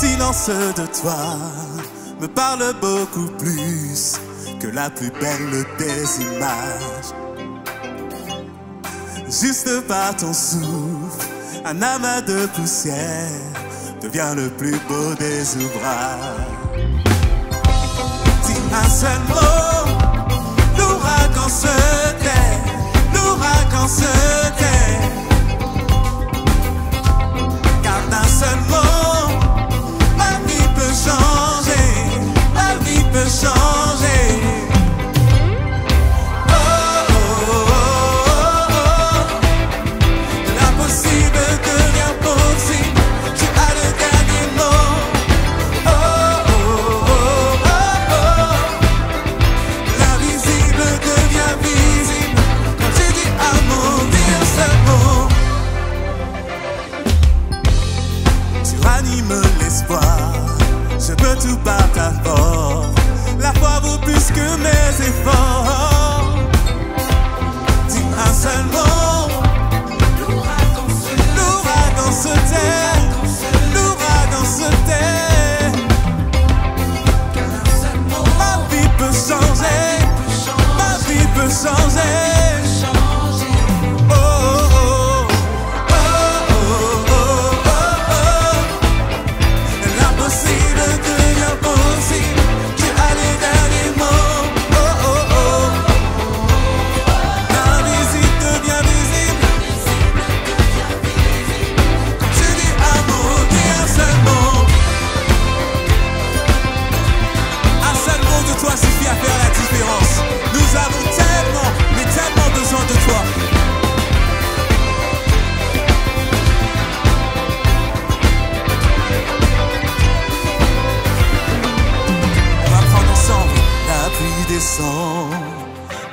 silence de toi me parle beaucoup plus que la plus belle des images. Juste par ton souffle, un amas de poussière devient le plus beau des ouvrages. Dis un seul mot, l'ouragan se tait, l'ouragan se tait. Car d'un seul mot, ma vie peut changer, ma vie peut changer. Je peux tout par ta force. La foi vaut plus que mes efforts. Dis un seul mot, l'ouragan se tait, l'ouragan se tait. Ma vie peut changer, ma vie peut changer.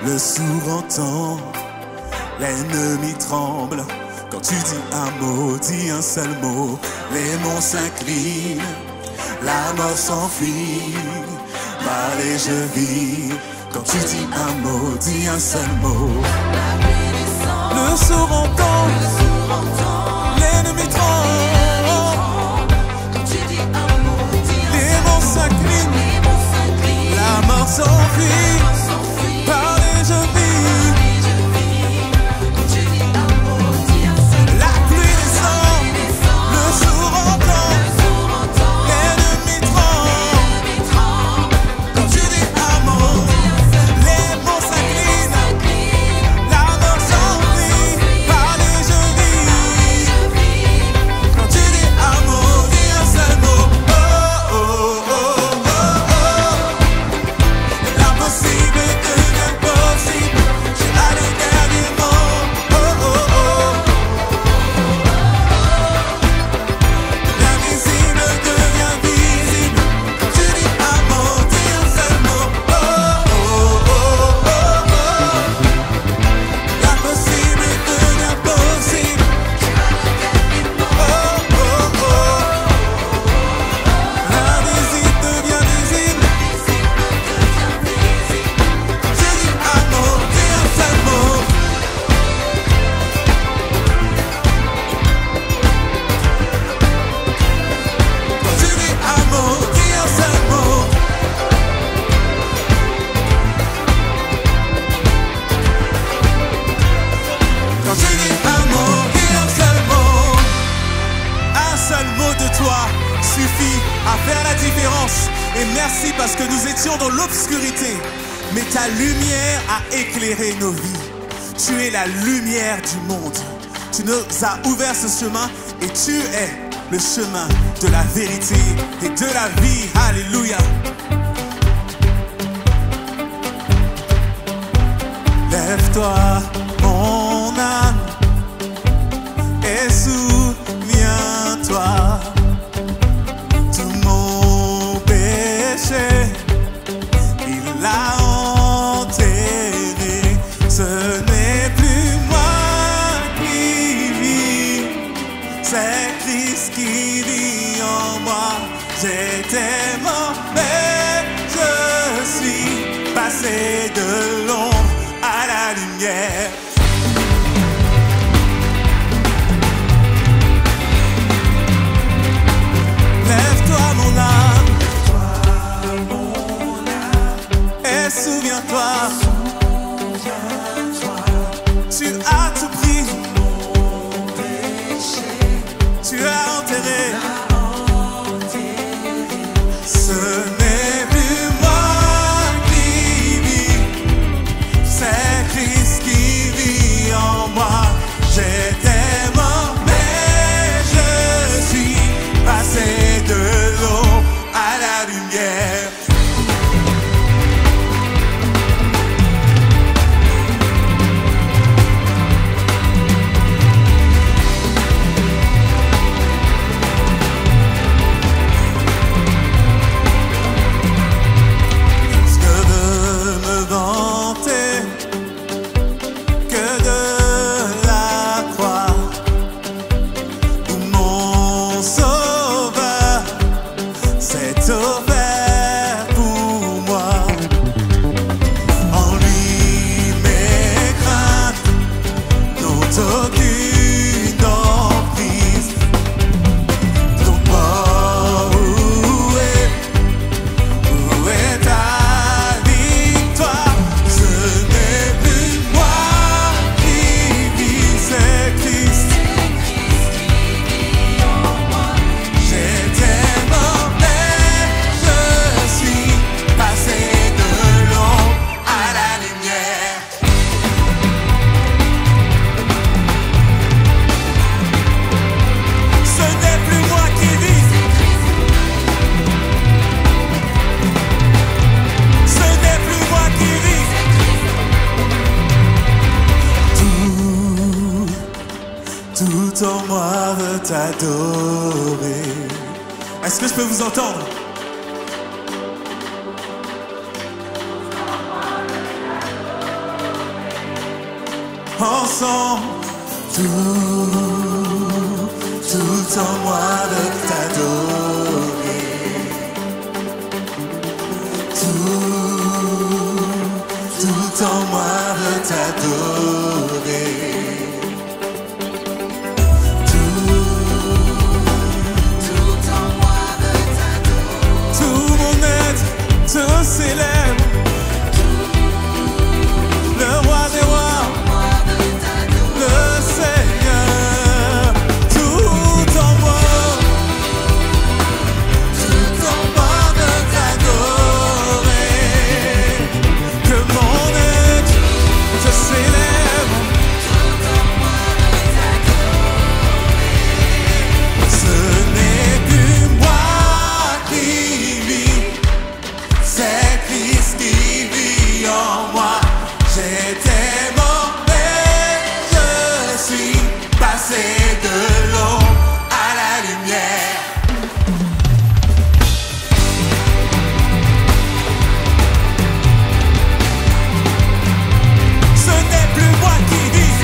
Le sourd entend, l'ennemi tremble. Quand tu dis un mot, dis un seul mot, les monts s'inclinent, la mort s'enfuit, mal et je vis. Quand tu dis un mot, dis un seul mot. Le sourd entend, l'ennemi tremble. Quand tu dis un mot, les monts s'inclinent, la mort s'enfuit. Suffit à faire la différence. Et merci parce que nous étions dans l'obscurité, mais ta lumière a éclairé nos vies. Tu es la lumière du monde. Tu nous as ouvert ce chemin et tu es le chemin de la vérité et de la vie. Alléluia. Lève-toi, mon âme, et souviens-toi. Il l'a enterré. Ce n'est plus moi qui vis, c'est Christ qui vit en moi. J'étais mort, mais je suis passé de l'ombre à la lumière. Lève-toi. s'est offert pour moi. En lui mes craintes n'ont aucune emprise. Donc mort, où est ta victoire? Ce n'est plus moi qui vis, c'est Christ. J'étais mort mais je suis passé de l'ombre à la lumière. Ce n'est plus moi qui vis. Ce n'est plus moi qui vis. Tout en moi veut t'adorer. Est-ce que je peux vous entendre? Ensemble, tout en moi veut t'adorer. Tout en moi veut t'adorer. Tout mon être te célèbre. Le roi des rois, le Seigneur. Tout en moi veut t'adorer. Que mon être te célèbre. Ce n'est plus moi qui vis, c'est Christ qui vit en moi. J'étais mort mais je suis passé de l'ombre à la lumière. Ce n'est plus moi qui vis.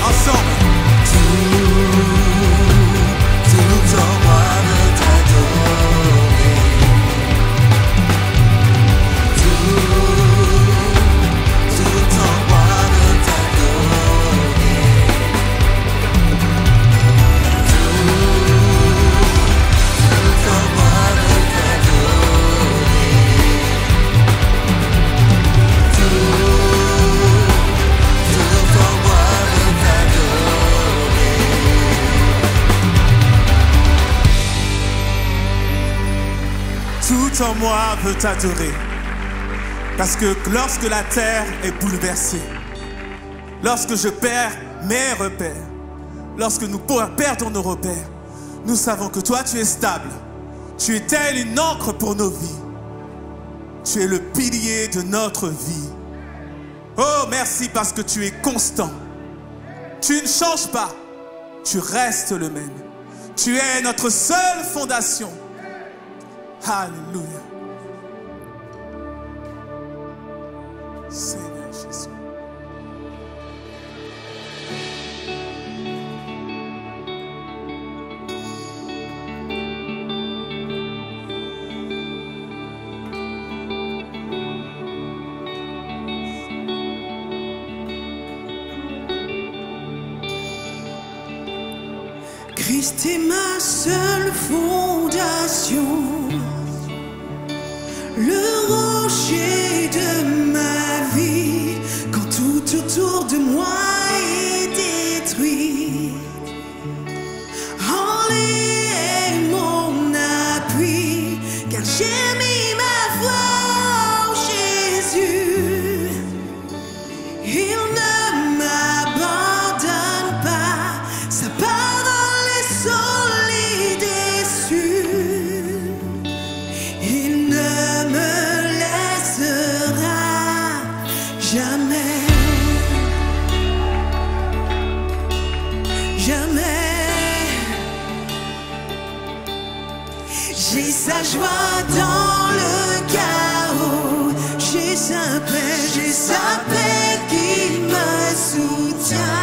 Ensemble. Tout en moi veut t'adorer. Tout en moi veut t'adorer. Tout en moi veut t'adorer. Tout en moi veut t'adorer. Tout en moi veut t'adorer. Parce que lorsque la terre est bouleversée, lorsque je perds mes repères, lorsque nous perdons nos repères, nous savons que toi tu es stable. Tu es telle une encre pour nos vies. Tu es le pilier de notre vie. Oh merci parce que tu es constant. Tu ne changes pas. Tu restes le même. Tu es notre seule fondation. Alléluia. Seigneur Jésus. Christ est ma seule fondation, le rocher de ma vie, quand tout autour de moi est détruit. En lui est mon appui, car j'ai mis ma foi en Jésus. Il ne m'abandonne pas, sa parole est solide et sûre. Il ne me laissera jamais, jamais. J'ai sa joie dans le chaos, j'ai sa paix qui me soutient.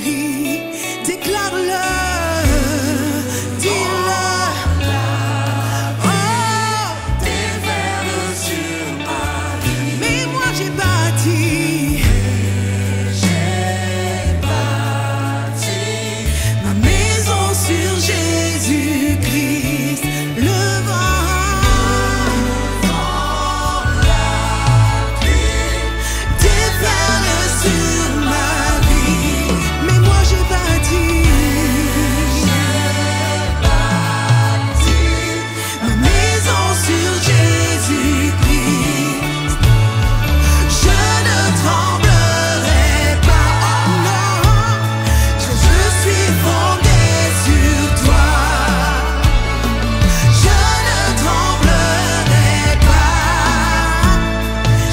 Jésus-Christ. Déclare-le, dis-le. Oh, Déverse sur ma vie. mais moi j'ai bâti. Ma maison sur Jésus-Christ, le vent, la pluie, déferle sur ma vie. Mais moi j'ai bâti, ma maison sur Jésus-Christ. Je ne tremblerai pas, oh non, je suis fondé sur toi. Je ne tremblerai pas,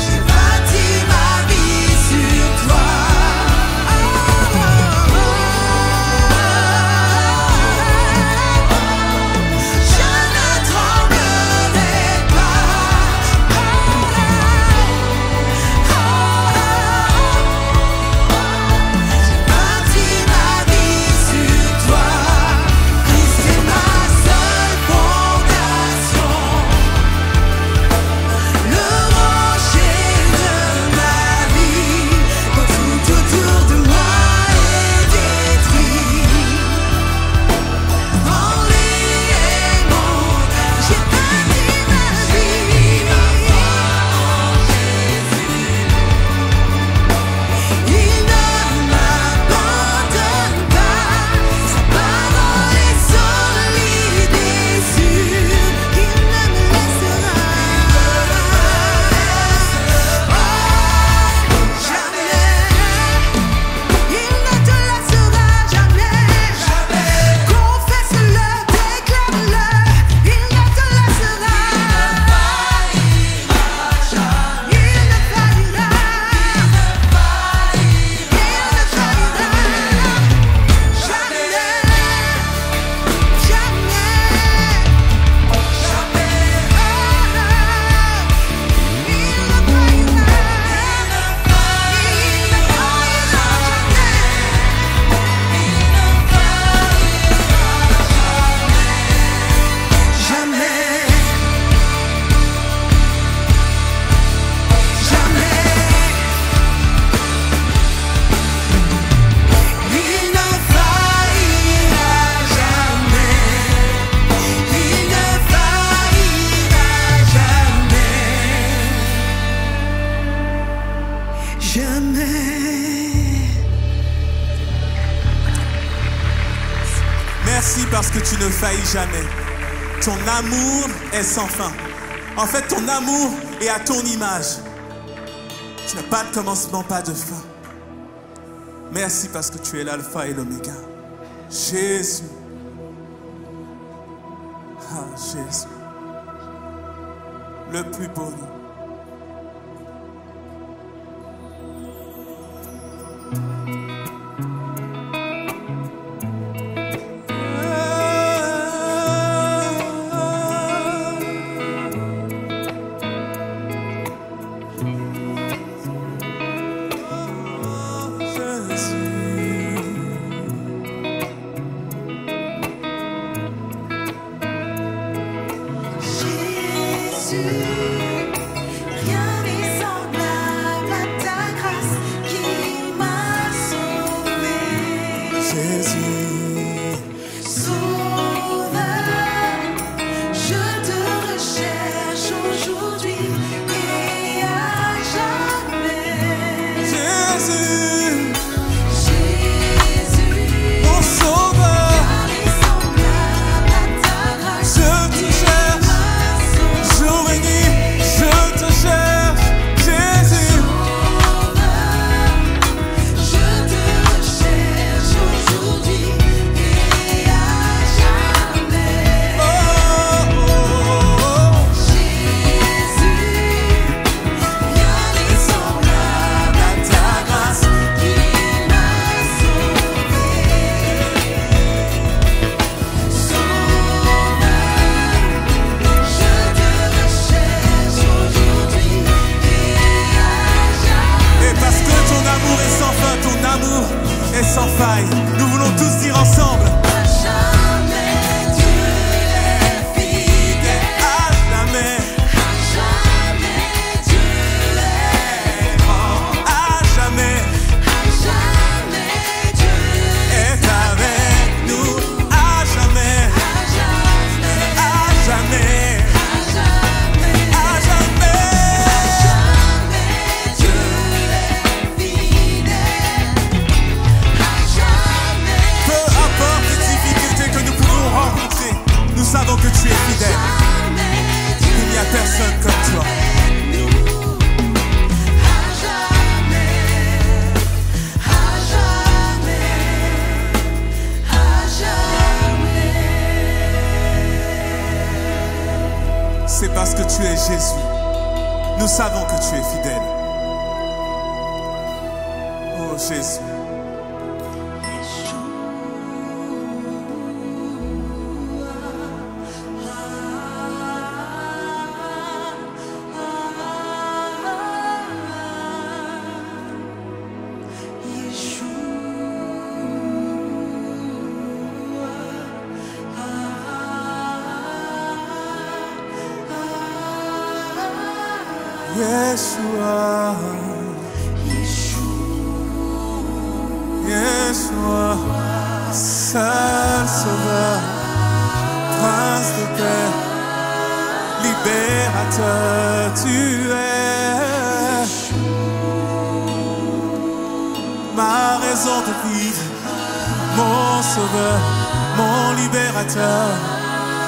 j'ai bâti ma vie sur toi. Je ne tremblerai pas, j'ai bâti ma vie sur toi. Christ est ma seule fondation, le rocher de ma vie. Quand tout autour de moi est détruit, en lui est mon, j'ai bâti ma vie. Il ne m'abandonne pas, sa parole est solide et sûre, il ne me laissera jamais, il ne te laissera jamais, confesse-le, déclare-le, il ne te laissera, il ne faillira. Merci parce que tu ne faillis jamais. Ton amour est sans fin. En fait, ton amour est à ton image. Tu n'as pas de commencement, pas de fin. Merci parce que tu es l'alpha et l'oméga. Jésus. Ah, Jésus. Le plus beau nom. Rien n'est semblable à ta grâce qui m'a sauvé. Jésus. Sauveur, je te recherche aujourd'hui et à jamais. Jésus. Jésus, Mon sauveur. rien n'est semblable à ta grâce Je te qui cherche. m'a sauvé. Jour et nuit, je te cherche. Jésus. Sauveur, je te recherche aujourd'hui Shaddai. Nous voulons tous dire ensemble. À jamais Dieu est fidèle. À jamais. À jamais Dieu est grand. À jamais. À jamais Dieu Est avec nous. À jamais. à jamais. À jamais. À jamais. À jamais. Jamais Dieu est fidèle. À jamais. Peu importe les difficultés que nous pouvons rencontrer, nous savons que tu es fidèle. Jamais Dieu Il n'y a personne comme toi. avec nous. À jamais. À jamais. À jamais. C'est parce que tu es Jésus. Nous savons que tu es fidèle. Oh Jésus. Yeshua, Yeshua, seul sauveur, prince de paix, libérateur, tu es ma raison de vivre, mon sauveur, mon libérateur,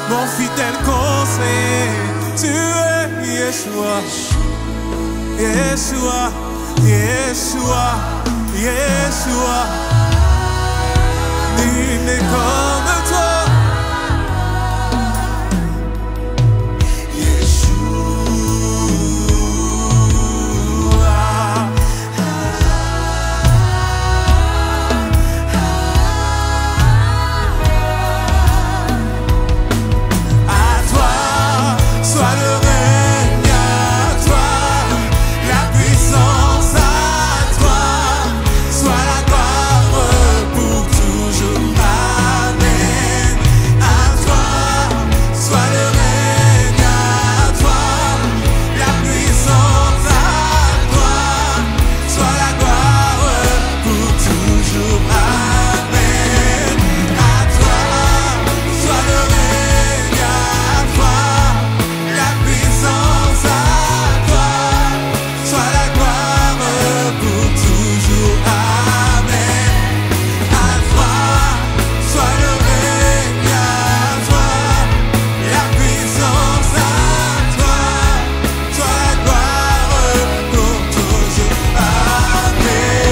mon fidèle conseiller, tu es Yeshua. Yeshua, Yeshua, Yeshua, nul n'est comme toi. Yeshua, à toi soit le règne, à toi la puissance, à toi soit la gloire pour toujours. Amen. À toi soit le règne, à toi la puissance, à toi soit la gloire pour toujours. Amen. À toi soit le règne, à toi la puissance, à toi soit la gloire pour toujours. Amen. À toi soit le règne, à toi la puissance, à toi soit la gloire pour toujours. Amen.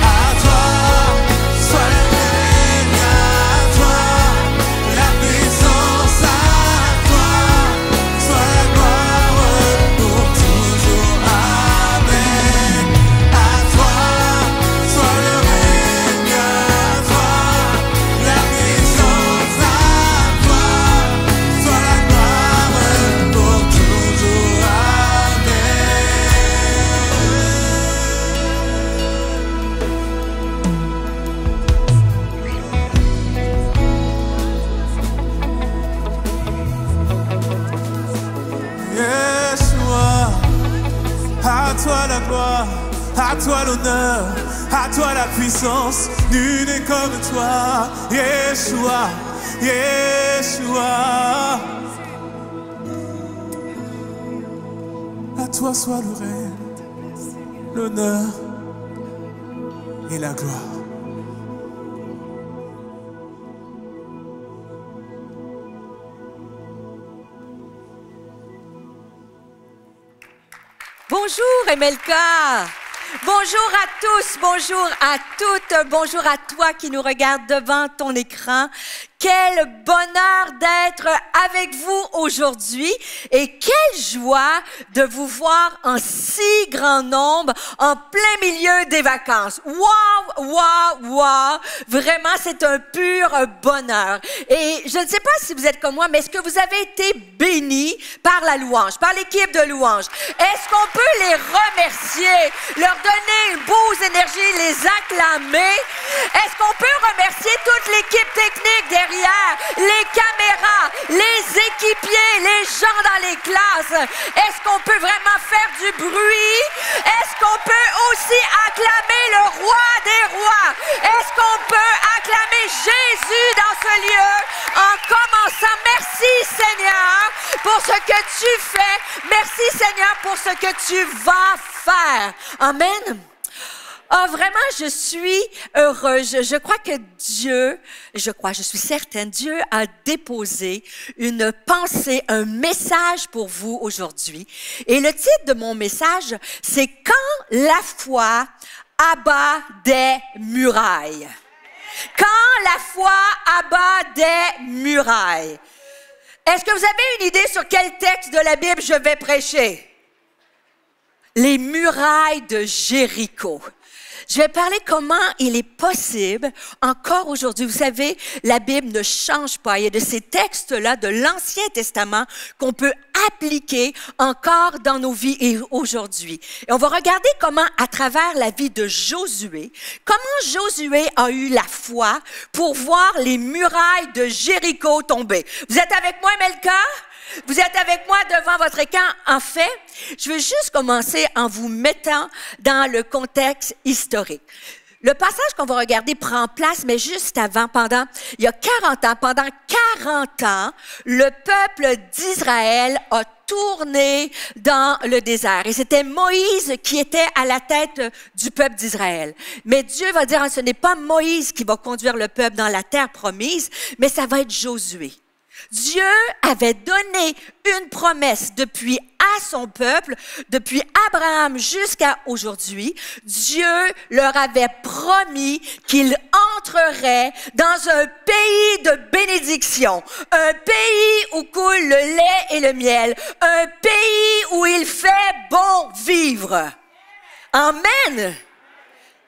À toi soit le règne, à toi la puissance, à toi soit la gloire pour toujours. Amen. À toi soit le règne, à toi la puissance, à toi soit la gloire pour toujours. Amen. Yeshua, à toi la gloire, à toi l'honneur, à toi la puissance, nul n'est comme toi. Yeshua, Yeshua, à toi soit le règne, l'honneur et la gloire. Bonjour Emelka. Bonjour à tous, bonjour à toutes, bonjour à toi qui nous regarde devant ton écran. quel bonheur d'être avec vous aujourd'hui et quelle joie de vous voir en si grand nombre en plein milieu des vacances. Wow, wow, wow! Vraiment, c'est un pur bonheur. Et je ne sais pas si vous êtes comme moi, mais est-ce que vous avez été bénis par la louange, par l'équipe de louange? Est-ce qu'on peut les remercier, leur donner une bouse énergie, les acclamer? Est-ce qu'on peut remercier toute l'équipe technique derrière, les caméras, les équipiers, les gens dans les classes? Est-ce qu'on peut vraiment faire du bruit? Est-ce qu'on peut aussi acclamer le roi des rois? Est-ce qu'on peut acclamer Jésus dans ce lieu en commençant? Merci Seigneur pour ce que tu fais. Merci Seigneur pour ce que tu vas faire. Amen. Ah, vraiment, je suis heureuse. Je crois que je suis certaine, Dieu a déposé une pensée, un message pour vous aujourd'hui. Et le titre de mon message, c'est « Quand la foi abat des murailles ». Quand la foi abat des murailles. Est-ce que vous avez une idée sur quel texte de la Bible je vais prêcher? Les murailles de Jéricho. Je vais parler comment il est possible, encore aujourd'hui, vous savez, la Bible ne change pas. Il y a de ces textes-là de l'Ancien Testament qu'on peut appliquer encore dans nos vies et aujourd'hui. Et on va regarder comment, à travers la vie de Josué, comment Josué a eu la foi pour voir les murailles de Jéricho tomber. Vous êtes avec moi, Melka? Vous êtes avec moi devant votre écran. En fait, je vais juste commencer en vous mettant dans le contexte historique. Le passage qu'on va regarder prend place, mais juste avant, il y a 40 ans, pendant 40 ans, le peuple d'Israël a tourné dans le désert. Et c'était Moïse qui était à la tête du peuple d'Israël. Mais Dieu va dire, ce n'est pas Moïse qui va conduire le peuple dans la terre promise, mais ça va être Josué. Dieu avait donné une promesse depuis à son peuple, depuis Abraham jusqu'à aujourd'hui. Dieu leur avait promis qu'il entrerait dans un pays de bénédiction, un pays où coule le lait et le miel, un pays où il fait bon vivre. Amen.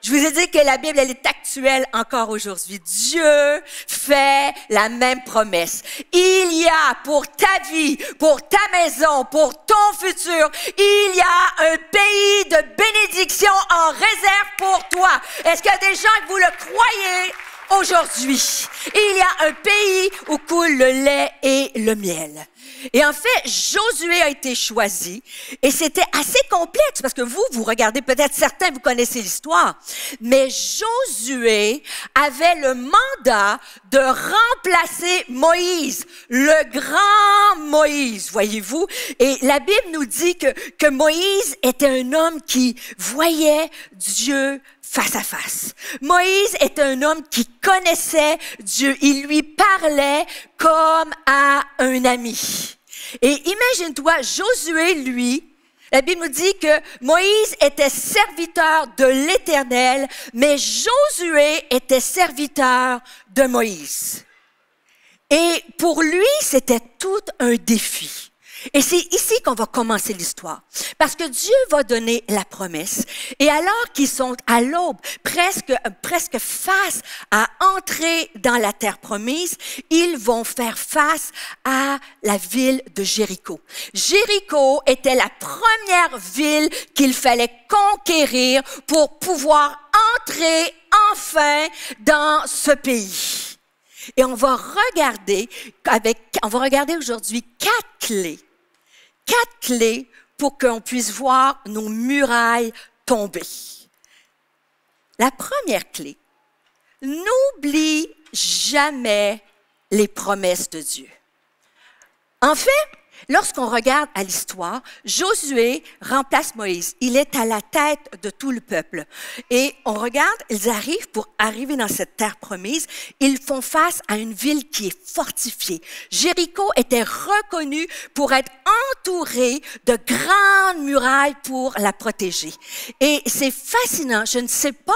Je vous ai dit que la Bible, elle est actuelle encore aujourd'hui. Dieu fait la même promesse. Il y a pour ta vie, pour ta maison, pour ton futur, il y a un pays de bénédiction en réserve pour toi. Est-ce qu'il y a des gens que vous le croyez aujourd'hui? Il y a un pays où coule le lait et le miel. Et en fait, Josué a été choisi et c'était assez complexe parce que vous regardez peut-être certains, vous connaissez l'histoire, mais Josué avait le mandat de remplacer Moïse, le grand Moïse, voyez-vous. Et la Bible nous dit que Moïse était un homme qui voyait Dieu face à face. Moïse est un homme qui connaissait Dieu. Il lui parlait comme à un ami. Et imagine-toi, Josué, lui, la Bible nous dit que Moïse était serviteur de l'Éternel, mais Josué était serviteur de Moïse. Et pour lui, c'était tout un défi. Et c'est ici qu'on va commencer l'histoire. Parce que Dieu va donner la promesse. Et alors qu'ils sont à l'aube, presque face à entrer dans la terre promise, ils vont faire face à la ville de Jéricho. Jéricho était la première ville qu'il fallait conquérir pour pouvoir entrer enfin dans ce pays. Et on va regarder aujourd'hui 4 clés. 4 clés pour qu'on puisse voir nos murailles tomber. La première clé, n'oublie jamais les promesses de Dieu. En fait, lorsqu'on regarde à l'histoire, Josué remplace Moïse. Il est à la tête de tout le peuple. Et on regarde, ils arrivent pour arriver dans cette terre promise. Ils font face à une ville qui est fortifiée. Jéricho était reconnue pour être entourée de grandes murailles pour la protéger. Et c'est fascinant. Je ne sais pas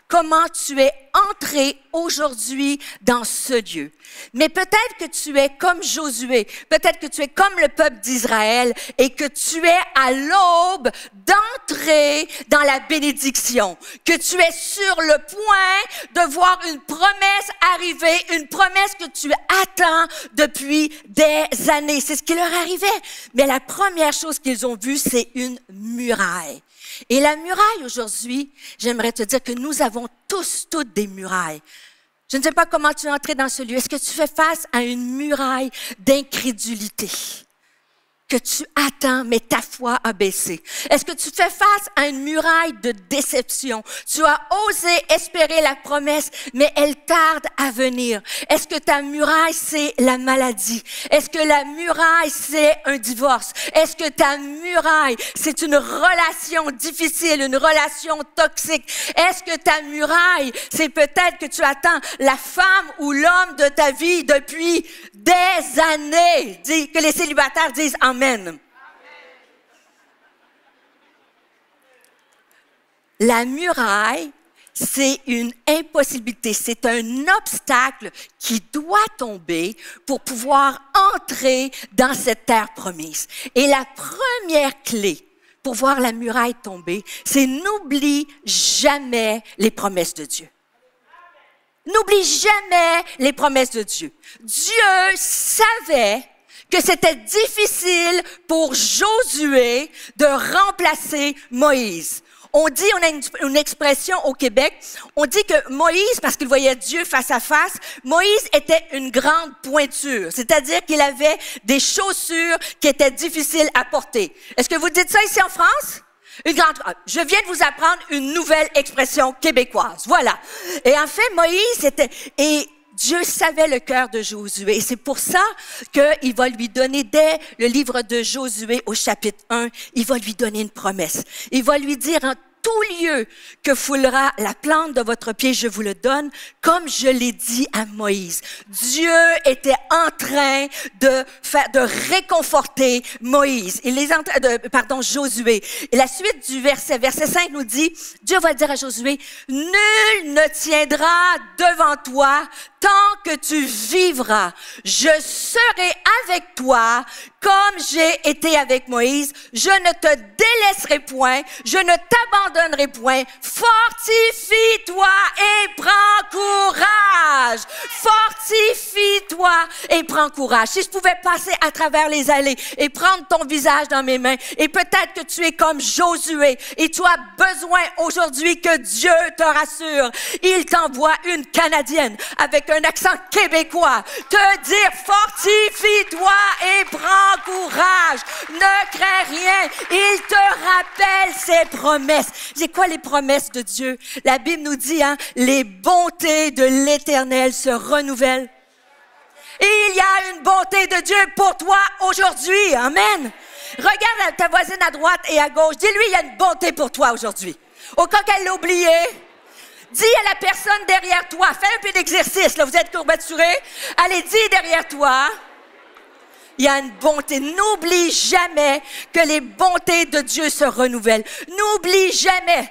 comment tu es entrer aujourd'hui dans ce lieu. Mais peut-être que tu es comme Josué, peut-être que tu es comme le peuple d'Israël et que tu es à l'aube d'entrer dans la bénédiction, que tu es sur le point de voir une promesse arriver, une promesse que tu attends depuis des années. C'est ce qui leur arrivait. Mais la première chose qu'ils ont vue, c'est une muraille. Et la muraille aujourd'hui, j'aimerais te dire que nous avons tous, toutes des murailles. Je ne sais pas comment tu es entré dans ce lieu. Est-ce que tu fais face à une muraille d'incrédulité? Que tu attends, mais ta foi a baissé? Est-ce que tu fais face à une muraille de déception? Tu as osé espérer la promesse, mais elle tarde à venir. Est-ce que ta muraille, c'est la maladie? Est-ce que la muraille, c'est un divorce? Est-ce que ta muraille, c'est une relation difficile, une relation toxique? Est-ce que ta muraille, c'est peut-être que tu attends la femme ou l'homme de ta vie depuis des années? Dis, que les célibataires disent Amen. La muraille, c'est une impossibilité, c'est un obstacle qui doit tomber pour pouvoir entrer dans cette terre promise. Et la première clé pour voir la muraille tomber, c'est n'oublie jamais les promesses de Dieu. N'oublie jamais les promesses de Dieu. Dieu savait que c'était difficile pour Josué de remplacer Moïse. On dit, on a une expression au Québec, on dit que Moïse, parce qu'il voyait Dieu face à face, Moïse était une grande pointure, c'est-à-dire qu'il avait des chaussures qui étaient difficiles à porter. Est-ce que vous dites ça ici en France? Je viens de vous apprendre une nouvelle expression québécoise. Voilà. Et en fait, Moïse et Dieu savait le cœur de Josué. Et c'est pour ça qu'il va lui donner, dès le livre de Josué au chapitre 1, il va lui donner une promesse. Il va lui dire, en tout lieu que foulera la plante de votre pied, je vous le donne, comme je l'ai dit à Moïse. Dieu était en train de réconforter Moïse. Josué. Et la suite du verset 5 nous dit, Dieu va dire à Josué, nul ne tiendra devant toi tant que tu vivras. Je serai avec toi comme j'ai été avec Moïse. Je ne te délaisserai point. Je ne t'abandonnerai point. Fortifie-toi et prends courage. Fortifie-toi et prends courage. Si je pouvais passer à travers les allées et prendre ton visage dans mes mains, et peut-être que tu es comme Josué et tu as besoin aujourd'hui que Dieu te rassure. Il t'envoie une Canadienne avec un accent québécois te dire fortifie-toi et prends courage. Ne crains rien. Il te rappelle ses promesses. C'est quoi les promesses de Dieu? La Bible nous dit, les bontés de l'Éternel se renouvellent. Et il y a une bonté de Dieu pour toi aujourd'hui. Amen. Regarde ta voisine à droite et à gauche. Dis-lui, il y a une bonté pour toi aujourd'hui. Au cas qu'elle l'a oublié, dis à la personne derrière toi, fais un peu d'exercice, là, vous êtes courbaturés. Allez, dis derrière toi, il y a une bonté. N'oublie jamais que les bontés de Dieu se renouvellent. N'oublie jamais.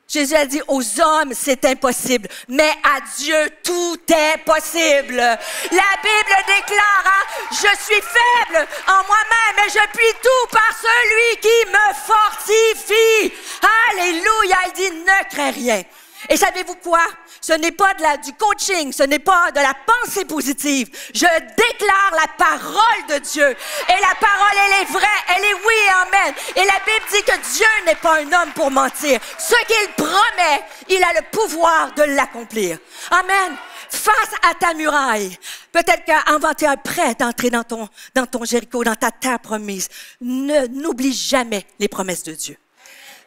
Jésus a dit, aux hommes, c'est impossible, mais à Dieu, tout est possible. La Bible déclare, je suis faible en moi-même, mais je puis tout par celui qui me fortifie. Alléluia, il dit, ne crains rien. Et savez-vous quoi? Ce n'est pas du coaching, ce n'est pas de la pensée positive. Je déclare la parole de Dieu. Et la parole, elle est vraie, elle est oui et amen. Et la Bible dit que Dieu n'est pas un homme pour mentir. Ce qu'il promet, il a le pouvoir de l'accomplir. Amen. Face à ta muraille, peut-être qu'avant tu es prêt d'entrer dans ton Jéricho, dans ta terre promise. N'oublie jamais les promesses de Dieu.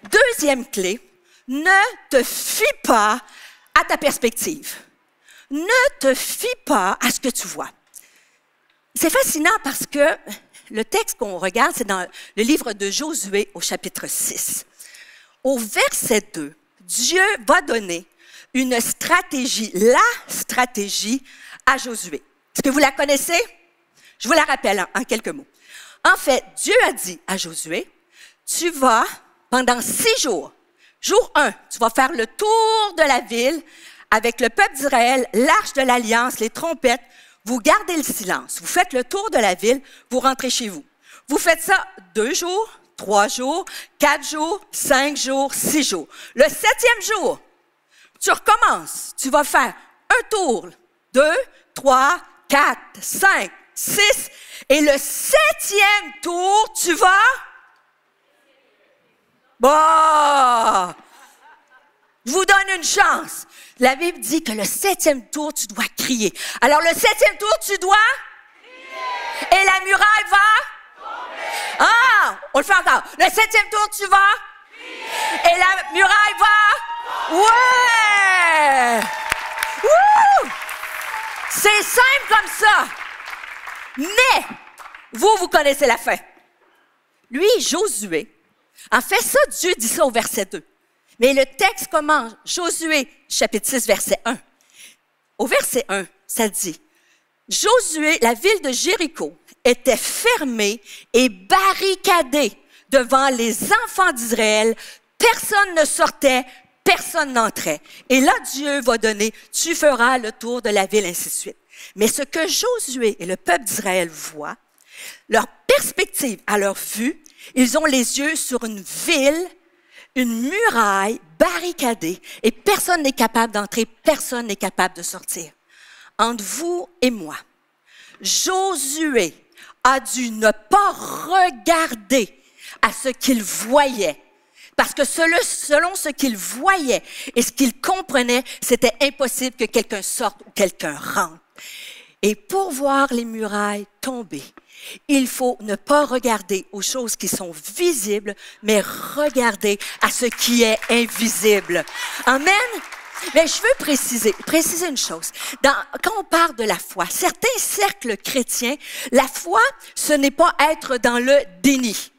Deuxième clé, ne te fie pas à ta perspective. Ne te fie pas à ce que tu vois. C'est fascinant parce que le texte qu'on regarde, c'est dans le livre de Josué au chapitre 6. Au verset 2, Dieu va donner une stratégie, la stratégie à Josué. Est-ce que vous la connaissez? Je vous la rappelle en quelques mots. En fait, Dieu a dit à Josué, tu vas pendant 6 jours Jour 1, tu vas faire le tour de la ville avec le peuple d'Israël, l'arche de l'Alliance, les trompettes. Vous gardez le silence. Vous faites le tour de la ville, vous rentrez chez vous. Vous faites ça 2 jours, 3 jours, 4 jours, 5 jours, 6 jours. Le 7e jour, tu recommences. Tu vas faire un tour, 2, 3, 4, 5, 6. Et le 7e tour, tu vas... Bon! Je vous donne une chance. La Bible dit que le 7e tour, tu dois crier. Alors, le 7e tour, tu dois... crier. Et la muraille va... tomber. Ah! On le fait encore. Le 7e tour, tu vas... crier. Et la muraille va... tomber. Ouais! Wouh! C'est simple comme ça. Mais, vous connaissez la fin. Lui, Josué, en fait, ça, Dieu dit ça au verset 2. Mais le texte commence, Josué, chapitre 6, verset 1. Au verset 1, ça dit, Josué, la ville de Jéricho, était fermée et barricadée devant les enfants d'Israël. Personne ne sortait, personne n'entrait. Et là, Dieu va donner, tu feras le tour de la ville, ainsi de suite. Mais ce que Josué et le peuple d'Israël voient, leur perspective à leur vue, ils ont les yeux sur une ville, une muraille barricadée et personne n'est capable d'entrer, personne n'est capable de sortir. Entre vous et moi, Josué a dû ne pas regarder à ce qu'il voyait. Parce que selon ce qu'il voyait et ce qu'il comprenait, c'était impossible que quelqu'un sorte ou quelqu'un rentre. Et pour voir les murailles tomber, il faut ne pas regarder aux choses qui sont visibles, mais regarder à ce qui est invisible. Amen. Mais je veux préciser une chose. Quand on parle de la foi, certains cercles chrétiens, la foi, ce n'est pas être dans le déni.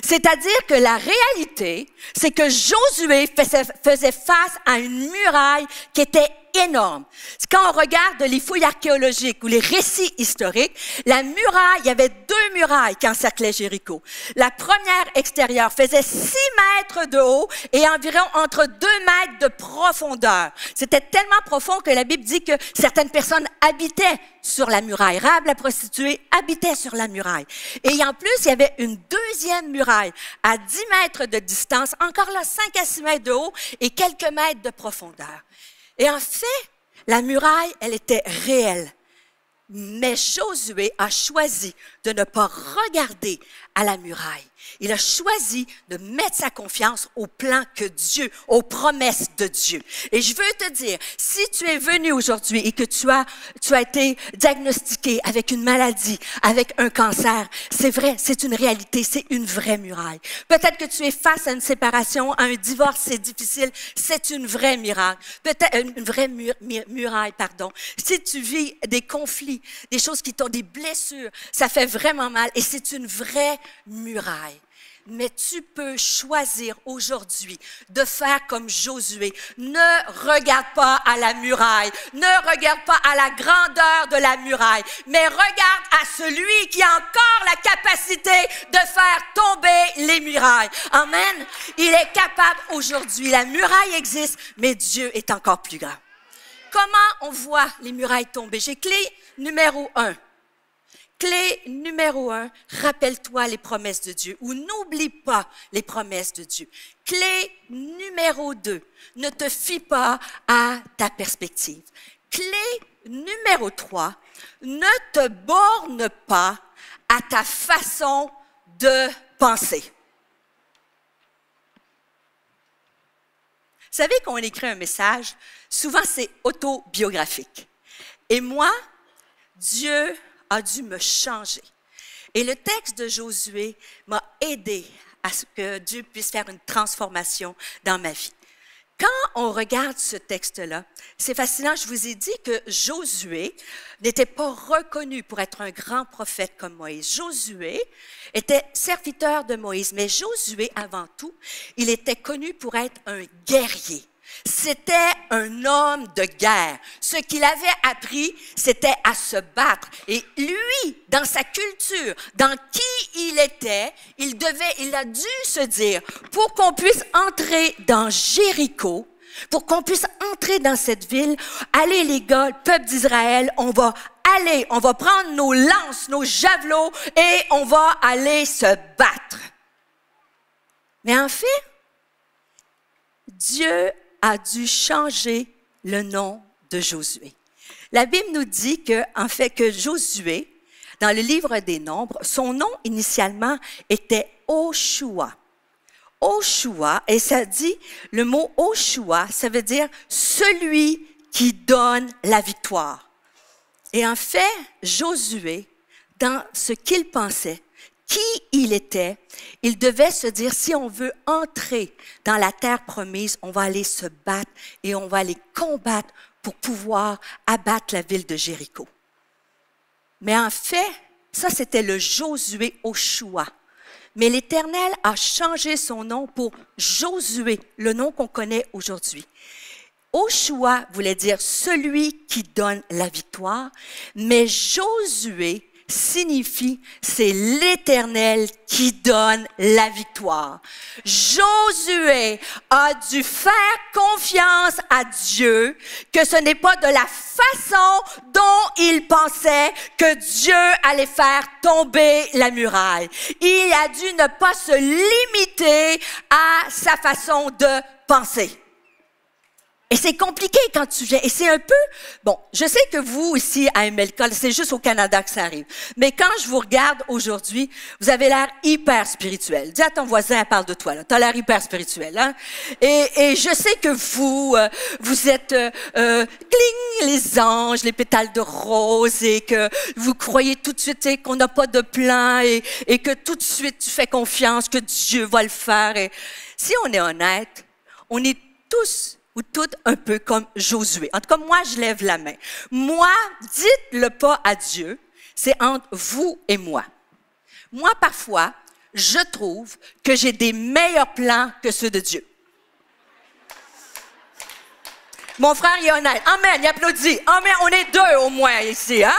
C'est-à-dire que la réalité, c'est que Josué faisait face à une muraille qui était énorme. Quand on regarde les fouilles archéologiques ou les récits historiques, la muraille, il y avait 2 murailles qui encerclaient Jéricho. La première extérieure faisait 6 mètres de haut et environ entre 2 mètres de profondeur. C'était tellement profond que la Bible dit que certaines personnes habitaient sur la muraille. Rahab, la prostituée, habitait sur la muraille. Et en plus, il y avait une deuxième muraille à 10 mètres de distance, encore là 5 à 6 mètres de haut et quelques mètres de profondeur. Et en fait, la muraille, elle était réelle. Mais Josué a choisi de ne pas regarder à la muraille. Il a choisi de mettre sa confiance au plan que Dieu, aux promesses de Dieu. Et je veux te dire, si tu es venu aujourd'hui et que tu as été diagnostiqué avec une maladie, avec un cancer, c'est vrai, c'est une réalité, c'est une vraie muraille. Peut-être que tu es face à une séparation, à un divorce, c'est difficile, c'est une vraie muraille. Peut-être une vraie muraille, pardon. Si tu vis des conflits, des choses qui t'ont des blessures, ça fait vraiment mal et c'est une vraie muraille. Mais tu peux choisir aujourd'hui de faire comme Josué. Ne regarde pas à la muraille, ne regarde pas à la grandeur de la muraille, mais regarde à celui qui a encore la capacité de faire tomber les murailles. Amen. Il est capable aujourd'hui. La muraille existe, mais Dieu est encore plus grand. Comment on voit les murailles tomber? J'ai clé numéro 1. Clé numéro 1, rappelle-toi les promesses de Dieu ou n'oublie pas les promesses de Dieu. Clé numéro 2, ne te fie pas à ta perspective. Clé numéro 3, ne te borne pas à ta façon de penser. Vous savez, quand on écrit un message, souvent c'est autobiographique. Et moi, Dieu a dû me changer. Et le texte de Josué m'a aidé à ce que Dieu puisse faire une transformation dans ma vie. Quand on regarde ce texte-là, c'est fascinant. Je vous ai dit que Josué n'était pas reconnu pour être un grand prophète comme Moïse. Josué était serviteur de Moïse, mais Josué, avant tout, il était connu pour être un guerrier. C'était un homme de guerre. Ce qu'il avait appris, c'était à se battre. Et lui, dans sa culture, dans qui il était, il a dû se dire, pour qu'on puisse entrer dans Jéricho, pour qu'on puisse entrer dans cette ville, allez les gars, le peuple d'Israël, on va prendre nos lances, nos javelots et on va aller se battre. Mais en fait, Dieu a dû changer le nom de Josué. La Bible nous dit que Josué, dans le livre des Nombres, son nom initialement était Oshua. Oshua, et ça dit, le mot Oshua, ça veut dire celui qui donne la victoire. Et en fait, Josué, dans ce qu'il pensait, qui il était, il devait se dire, si on veut entrer dans la terre promise, on va aller se battre et on va aller combattre pour pouvoir abattre la ville de Jéricho. Mais en fait, ça c'était le Josué Oshua. Mais l'Éternel a changé son nom pour Josué, le nom qu'on connaît aujourd'hui. Oshua voulait dire celui qui donne la victoire, mais Josué signifie c'est l'Éternel qui donne la victoire. Josué a dû faire confiance à Dieu que ce n'est pas de la façon dont il pensait que Dieu allait faire tomber la muraille. Il a dû ne pas se limiter à sa façon de penser. Et c'est compliqué quand tu viens. Et c'est un peu... Bon, je sais que vous, ici, à MLK, c'est juste au Canada que ça arrive. Mais quand je vous regarde aujourd'hui, vous avez l'air hyper spirituel. Dis à ton voisin, elle parle de toi, là. T'as l'air hyper spirituel, hein? Et je sais que vous êtes... cling, les anges, les pétales de rose, et que vous croyez tout de suite qu'on n'a pas de plan, et que tout de suite, tu fais confiance que Dieu va le faire. Et si on est honnête, on est tous... ou toutes un peu comme Josué. En tout cas, moi, je lève la main. Moi, dites-le pas à Dieu, c'est entre vous et moi. Moi, parfois, je trouve que j'ai des meilleurs plans que ceux de Dieu. Mon frère, il est honnête. Amen, il applaudit. Amen, on est deux au moins ici, hein?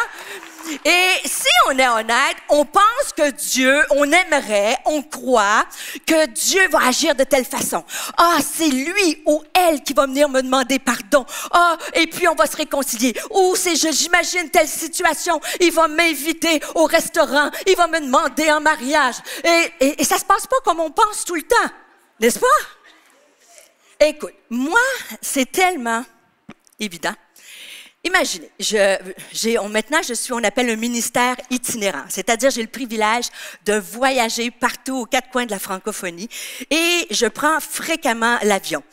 Et si on est honnête, on pense que Dieu, on aimerait, on croit que Dieu va agir de telle façon. Ah, c'est lui ou elle qui va venir me demander pardon. Ah, et puis on va se réconcilier. Ou j'imagine telle situation, il va m'inviter au restaurant, il va me demander en mariage. Et ça se passe pas comme on pense tout le temps, n'est-ce pas? Écoute, moi, c'est tellement évident. Imaginez, maintenant on appelle un ministère itinérant, c'est-à-dire j'ai le privilège de voyager partout aux quatre coins de la francophonie et je prends fréquemment l'avion.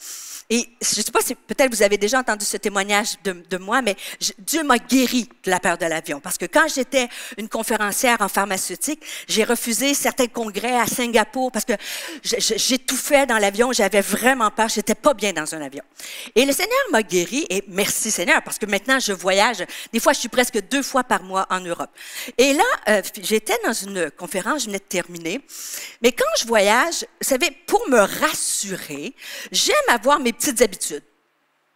Et je ne sais pas si peut-être vous avez déjà entendu ce témoignage de moi, mais Dieu m'a guéri de la peur de l'avion. Parce que quand j'étais une conférencière en pharmaceutique, j'ai refusé certains congrès à Singapour parce que j'étouffais dans l'avion, j'avais vraiment peur, j'étais pas bien dans un avion. Et le Seigneur m'a guéri, et merci Seigneur, parce que maintenant je voyage, des fois je suis presque 2 fois par mois en Europe. Et là, j'étais dans une conférence, je venais de terminer, mais quand je voyage, vous savez, pour me rassurer, j'aime avoir mes petites habitudes.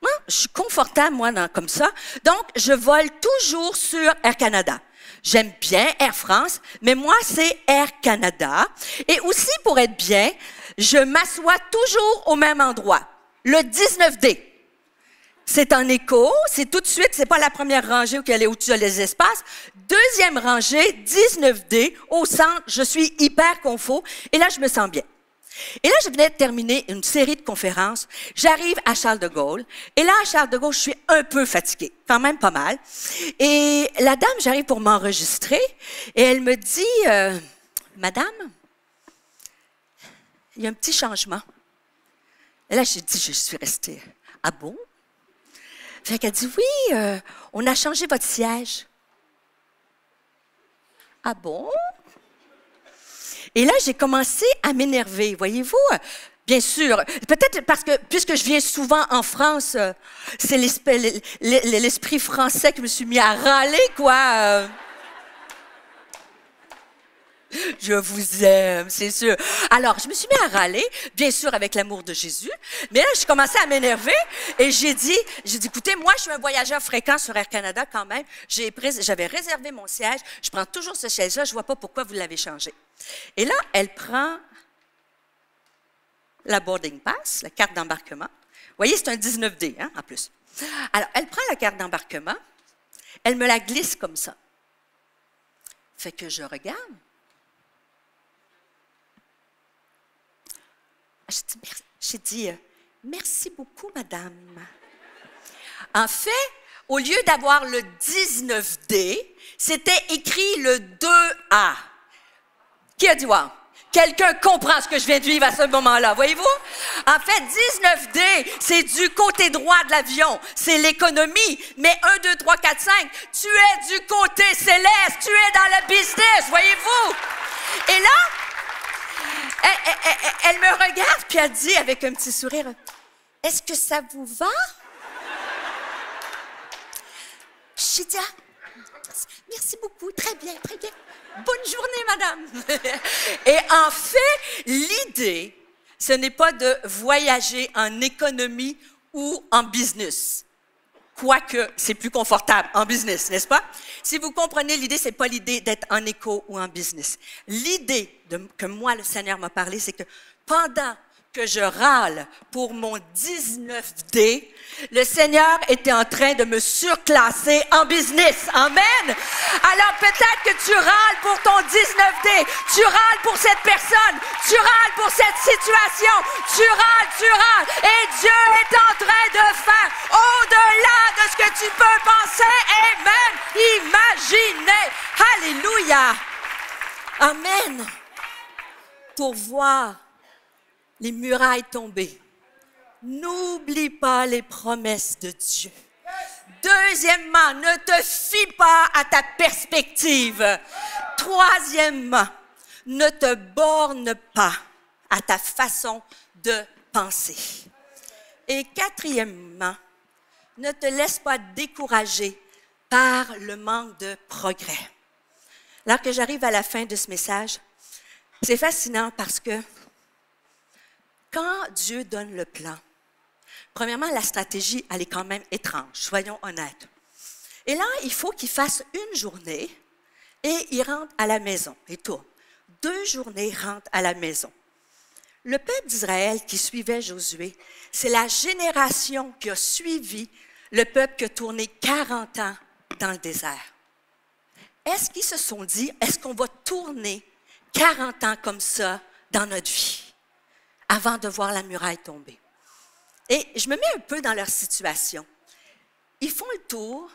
Moi, je suis confortable, moi, comme ça. Donc, je vole toujours sur Air Canada. J'aime bien Air France, mais moi, c'est Air Canada. Et aussi, pour être bien, je m'assois toujours au même endroit. Le 19D. C'est en écho, c'est tout de suite, c'est pas la première rangée où elle est au-dessus des espaces. Deuxième rangée, 19D, au centre, je suis hyper confort. Et là, je me sens bien. Et là, je venais de terminer une série de conférences. J'arrive à Charles de Gaulle. Et là, à Charles de Gaulle, je suis un peu fatiguée, quand même pas mal. Et la dame, j'arrive pour m'enregistrer. Et elle me dit, Madame, il y a un petit changement. Et là, j'ai dit, je suis restée. Ah bon? Fait qu'elle dit, oui, on a changé votre siège. Ah bon? Et là, j'ai commencé à m'énerver, voyez-vous. Bien sûr, peut-être parce que, puisque je viens souvent en France, c'est l'esprit français que je me suis mis à râler, quoi. Je vous aime, c'est sûr. Alors, je me suis mis à râler, bien sûr avec l'amour de Jésus, mais là, je commençais à m'énerver et j'ai dit, écoutez, moi, je suis un voyageur fréquent sur Air Canada quand même. J'avais réservé mon siège. Je prends toujours ce siège-là. Je vois pas pourquoi vous l'avez changé. Et là, elle prend la boarding pass, la carte d'embarquement. Vous voyez, c'est un 19D, hein, en plus. Alors, elle prend la carte d'embarquement, elle me la glisse comme ça. Fait que je regarde. J'ai dit, merci beaucoup, madame. En fait, au lieu d'avoir le 19D, c'était écrit le 2A. Qui a dit wow? Quelqu'un comprend ce que je viens de vivre à ce moment-là, voyez-vous? En fait, 19D, c'est du côté droit de l'avion, c'est l'économie. Mais 1, 2, 3, 4, 5, tu es du côté céleste, tu es dans le business, voyez-vous? Et là, elle me regarde, puis elle dit avec un petit sourire, « Est-ce que ça vous va? » J'ai dit, « Merci beaucoup, très bien, très bien. Bonne journée, madame. » Et en fait, l'idée, ce n'est pas de voyager en économie ou en business. Quoique, c'est plus confortable en business, n'est-ce pas? Si vous comprenez l'idée, c'est pas l'idée d'être en éco ou en business. L'idée que moi, le Seigneur m'a parlé, c'est que pendant que je râle pour mon 19D, le Seigneur était en train de me surclasser en business. Amen. Alors peut-être que tu râles pour ton 19D, tu râles pour cette personne, tu râles pour cette situation, tu râles, et Dieu est en train de faire au-delà de ce que tu peux penser et même imaginer. Alléluia. Amen. Pour voir les murailles tombées. N'oublie pas les promesses de Dieu. Deuxièmement, ne te fie pas à ta perspective. Troisièmement, ne te borne pas à ta façon de penser. Et quatrièmement, ne te laisse pas décourager par le manque de progrès. Alors que j'arrive à la fin de ce message, c'est fascinant parce que quand Dieu donne le plan, premièrement, la stratégie, elle est quand même étrange, soyons honnêtes. Et là, il faut qu'il fasse une journée et il rentre à la maison. Et tourne. 2 journées, il rentre à la maison. Le peuple d'Israël qui suivait Josué, c'est la génération qui a suivi le peuple qui a tourné 40 ans dans le désert. Est-ce qu'ils se sont dit, est-ce qu'on va tourner 40 ans comme ça dans notre vie avant de voir la muraille tomber? Et je me mets un peu dans leur situation. Ils font le tour,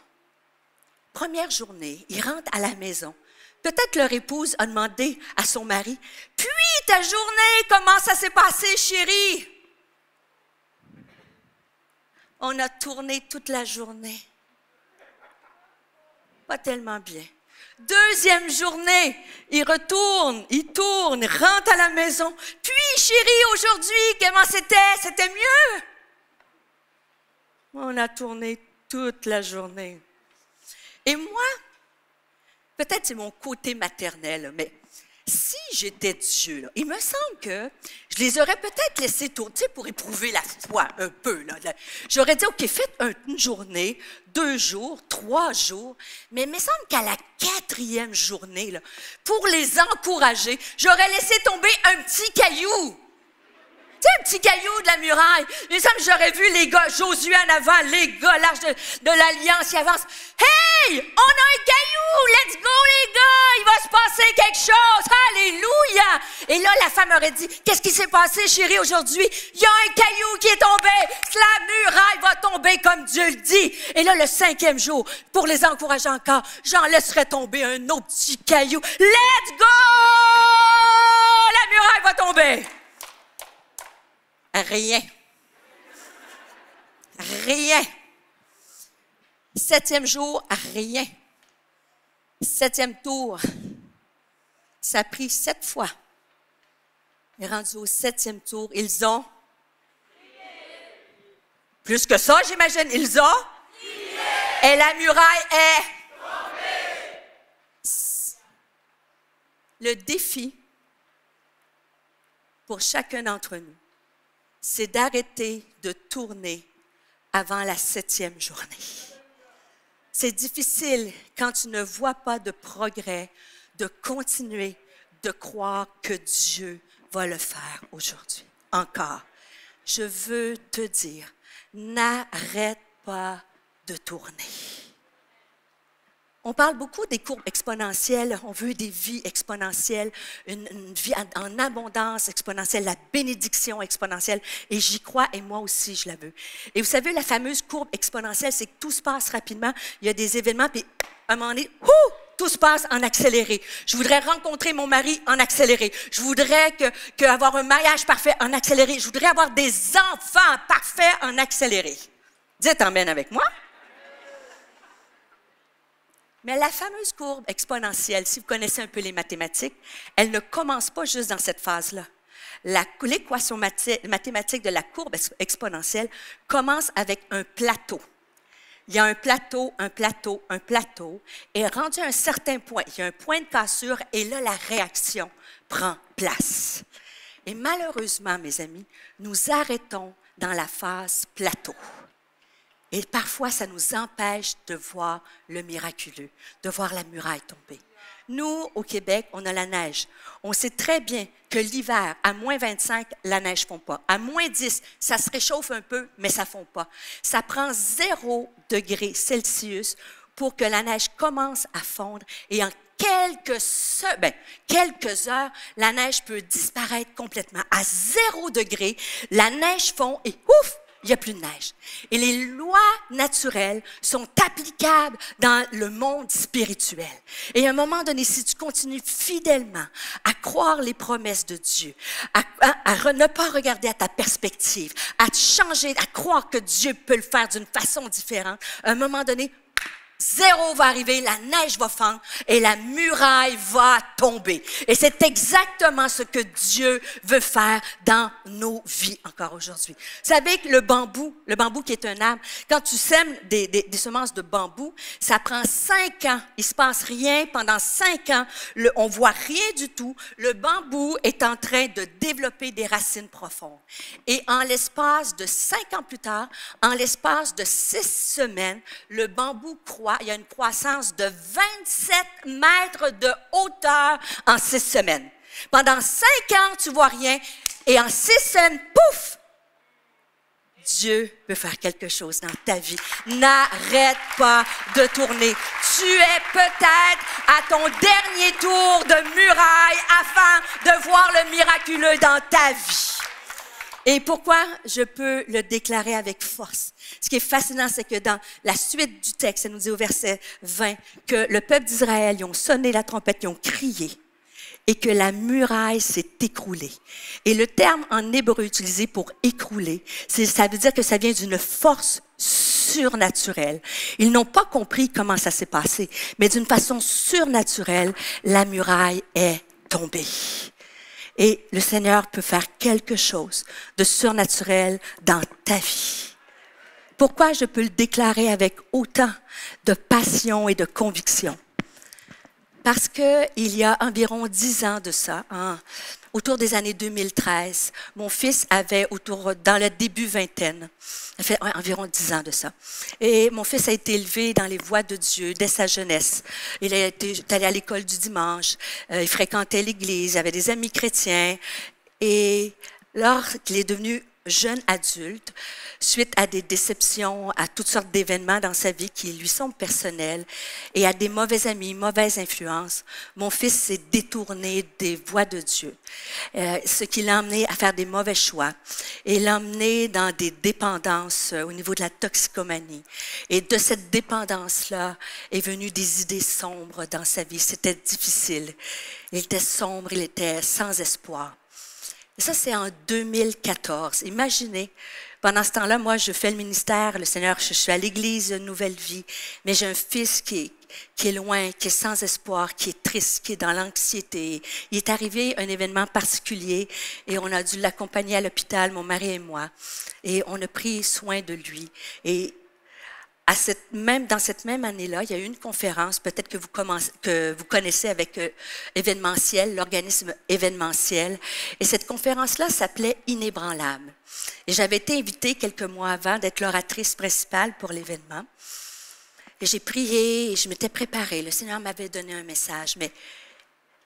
première journée, ils rentrent à la maison. Peut-être leur épouse a demandé à son mari, « Puis ta journée, comment ça s'est passé, chérie? » On a tourné toute la journée. Pas tellement bien. Deuxième journée, il retourne, il tourne, rentre à la maison. « Puis, chérie, aujourd'hui, comment c'était? C'était mieux? » On a tourné toute la journée. Et moi, peut-être c'est mon côté maternel, mais si j'étais Dieu, là, il me semble que je les aurais peut-être laissés tourner pour éprouver la foi un peu. J'aurais dit, OK, faites une journée, 2 jours, 3 jours, mais il me semble qu'à la 4e journée, là, pour les encourager, j'aurais laissé tomber un petit caillou. Tu sais, un petit caillou de la muraille. Il me semble que j'aurais vu les gars, Josué en avant, les gars, l'arche de l'Alliance, ils avancent. Hey, on a un caillou, let's go les gars, il va se passer quelque chose, alléluia. Et là, la femme aurait dit, qu'est-ce qui s'est passé, chérie, aujourd'hui? Il y a un caillou qui est tombé, la muraille va tomber comme Dieu le dit. Et là, le 5e jour, pour les encourager encore, j'en laisserai tomber un autre petit caillou. Let's go! La muraille va tomber. Rien. Rien. 7e jour, rien. 7e tour. Ça a pris 7 fois. Et rendu au 7e tour, ils ont... Plus que ça, j'imagine. Ils ont... Et la muraille est... Le défi pour chacun d'entre nous, c'est d'arrêter de tourner avant la 7e journée. C'est difficile quand tu ne vois pas de progrès, de continuer de croire que Dieu va le faire aujourd'hui. Encore, je veux te dire, n'arrête pas de tourner. On parle beaucoup des courbes exponentielles, on veut des vies exponentielles, une vie en abondance exponentielle, la bénédiction exponentielle, et j'y crois, et moi aussi je la veux. Et vous savez, la fameuse courbe exponentielle, c'est que tout se passe rapidement, il y a des événements, puis à un moment donné, tout se passe en accéléré. Je voudrais rencontrer mon mari en accéléré. Je voudrais avoir un mariage parfait en accéléré. Je voudrais avoir des enfants parfaits en accéléré. Dites amen avec moi. Mais la fameuse courbe exponentielle, si vous connaissez un peu les mathématiques, elle ne commence pas juste dans cette phase-là. L'équation mathématique de la courbe exponentielle commence avec un plateau. Il y a un plateau, et rendu à un certain point, il y a un point de cassure, et là, la réaction prend place. Et malheureusement, mes amis, nous arrêtons dans la phase plateau. Et parfois, ça nous empêche de voir le miraculeux, de voir la muraille tomber. Nous, au Québec, on a la neige. On sait très bien que l'hiver, à moins 25, la neige ne fond pas. À moins 10, ça se réchauffe un peu, mais ça ne fond pas. Ça prend 0 degré Celsius pour que la neige commence à fondre. Et en quelques heures, la neige peut disparaître complètement. À 0 degré, la neige fond et ouf! Il n'y a plus de neige. Et les lois naturelles sont applicables dans le monde spirituel. Et à un moment donné, si tu continues fidèlement à croire les promesses de Dieu, à ne pas regarder à ta perspective, à te changer, à croire que Dieu peut le faire d'une façon différente, à un moment donné, 0 va arriver, la neige va fondre et la muraille va tomber. Et c'est exactement ce que Dieu veut faire dans nos vies encore aujourd'hui. Vous savez que le bambou qui est un arbre, quand tu sèmes des semences de bambou, ça prend 5 ans. Il ne se passe rien pendant 5 ans. On ne voit rien du tout. Le bambou est en train de développer des racines profondes. Et en l'espace de 5 ans plus tard, en l'espace de 6 semaines, le bambou croît. Il y a une croissance de 27 mètres de hauteur en 6 semaines. Pendant 5 ans, tu ne vois rien. Et en 6 semaines, pouf! Dieu peut faire quelque chose dans ta vie. N'arrête pas de tourner. Tu es peut-être à ton dernier tour de muraille afin de voir le miraculeux dans ta vie. Et pourquoi je peux le déclarer avec force? Ce qui est fascinant, c'est que dans la suite du texte, ça nous dit au verset 20 que le peuple d'Israël, ils ont sonné la trompette, ils ont crié et que la muraille s'est écroulée. Et le terme en hébreu utilisé pour écrouler, ça veut dire que ça vient d'une force surnaturelle. Ils n'ont pas compris comment ça s'est passé, mais d'une façon surnaturelle, la muraille est tombée. Et le Seigneur peut faire quelque chose de surnaturel dans ta vie. Pourquoi je peux le déclarer avec autant de passion et de conviction? Parce qu'il y a environ 10 ans de ça, autour des années 2013, mon fils avait dans le début vingtaine, ça fait environ 10 ans de ça. Et mon fils a été élevé dans les voies de Dieu dès sa jeunesse. Il est allé à l'école du dimanche, il fréquentait l'église, il avait des amis chrétiens. Et lorsqu'il est devenu jeune adulte, suite à des déceptions, à toutes sortes d'événements dans sa vie qui lui sont personnels et à des mauvais amis, mauvaises influences, mon fils s'est détourné des voies de Dieu, ce qui l'a amené à faire des mauvais choix et l'a amené dans des dépendances au niveau de la toxicomanie. Et de cette dépendance-là est venue des idées sombres dans sa vie. C'était difficile. Il était sombre, il était sans espoir. Et ça, c'est en 2014. Imaginez, pendant ce temps-là, moi, je fais le ministère, le Seigneur, je suis à l'église Nouvelle Vie, mais j'ai un fils qui est loin, qui est sans espoir, qui est triste, qui est dans l'anxiété. Il est arrivé un événement particulier et on a dû l'accompagner à l'hôpital, mon mari et moi, et on a pris soin de lui. Et dans cette même année-là, il y a eu une conférence, peut-être que vous connaissez avec Événementiel, l'organisme Événementiel. Et cette conférence-là s'appelait Inébranlable. Et j'avais été invitée quelques mois avant d'être l'oratrice principale pour l'événement. Et j'ai prié et je m'étais préparée. Le Seigneur m'avait donné un message, mais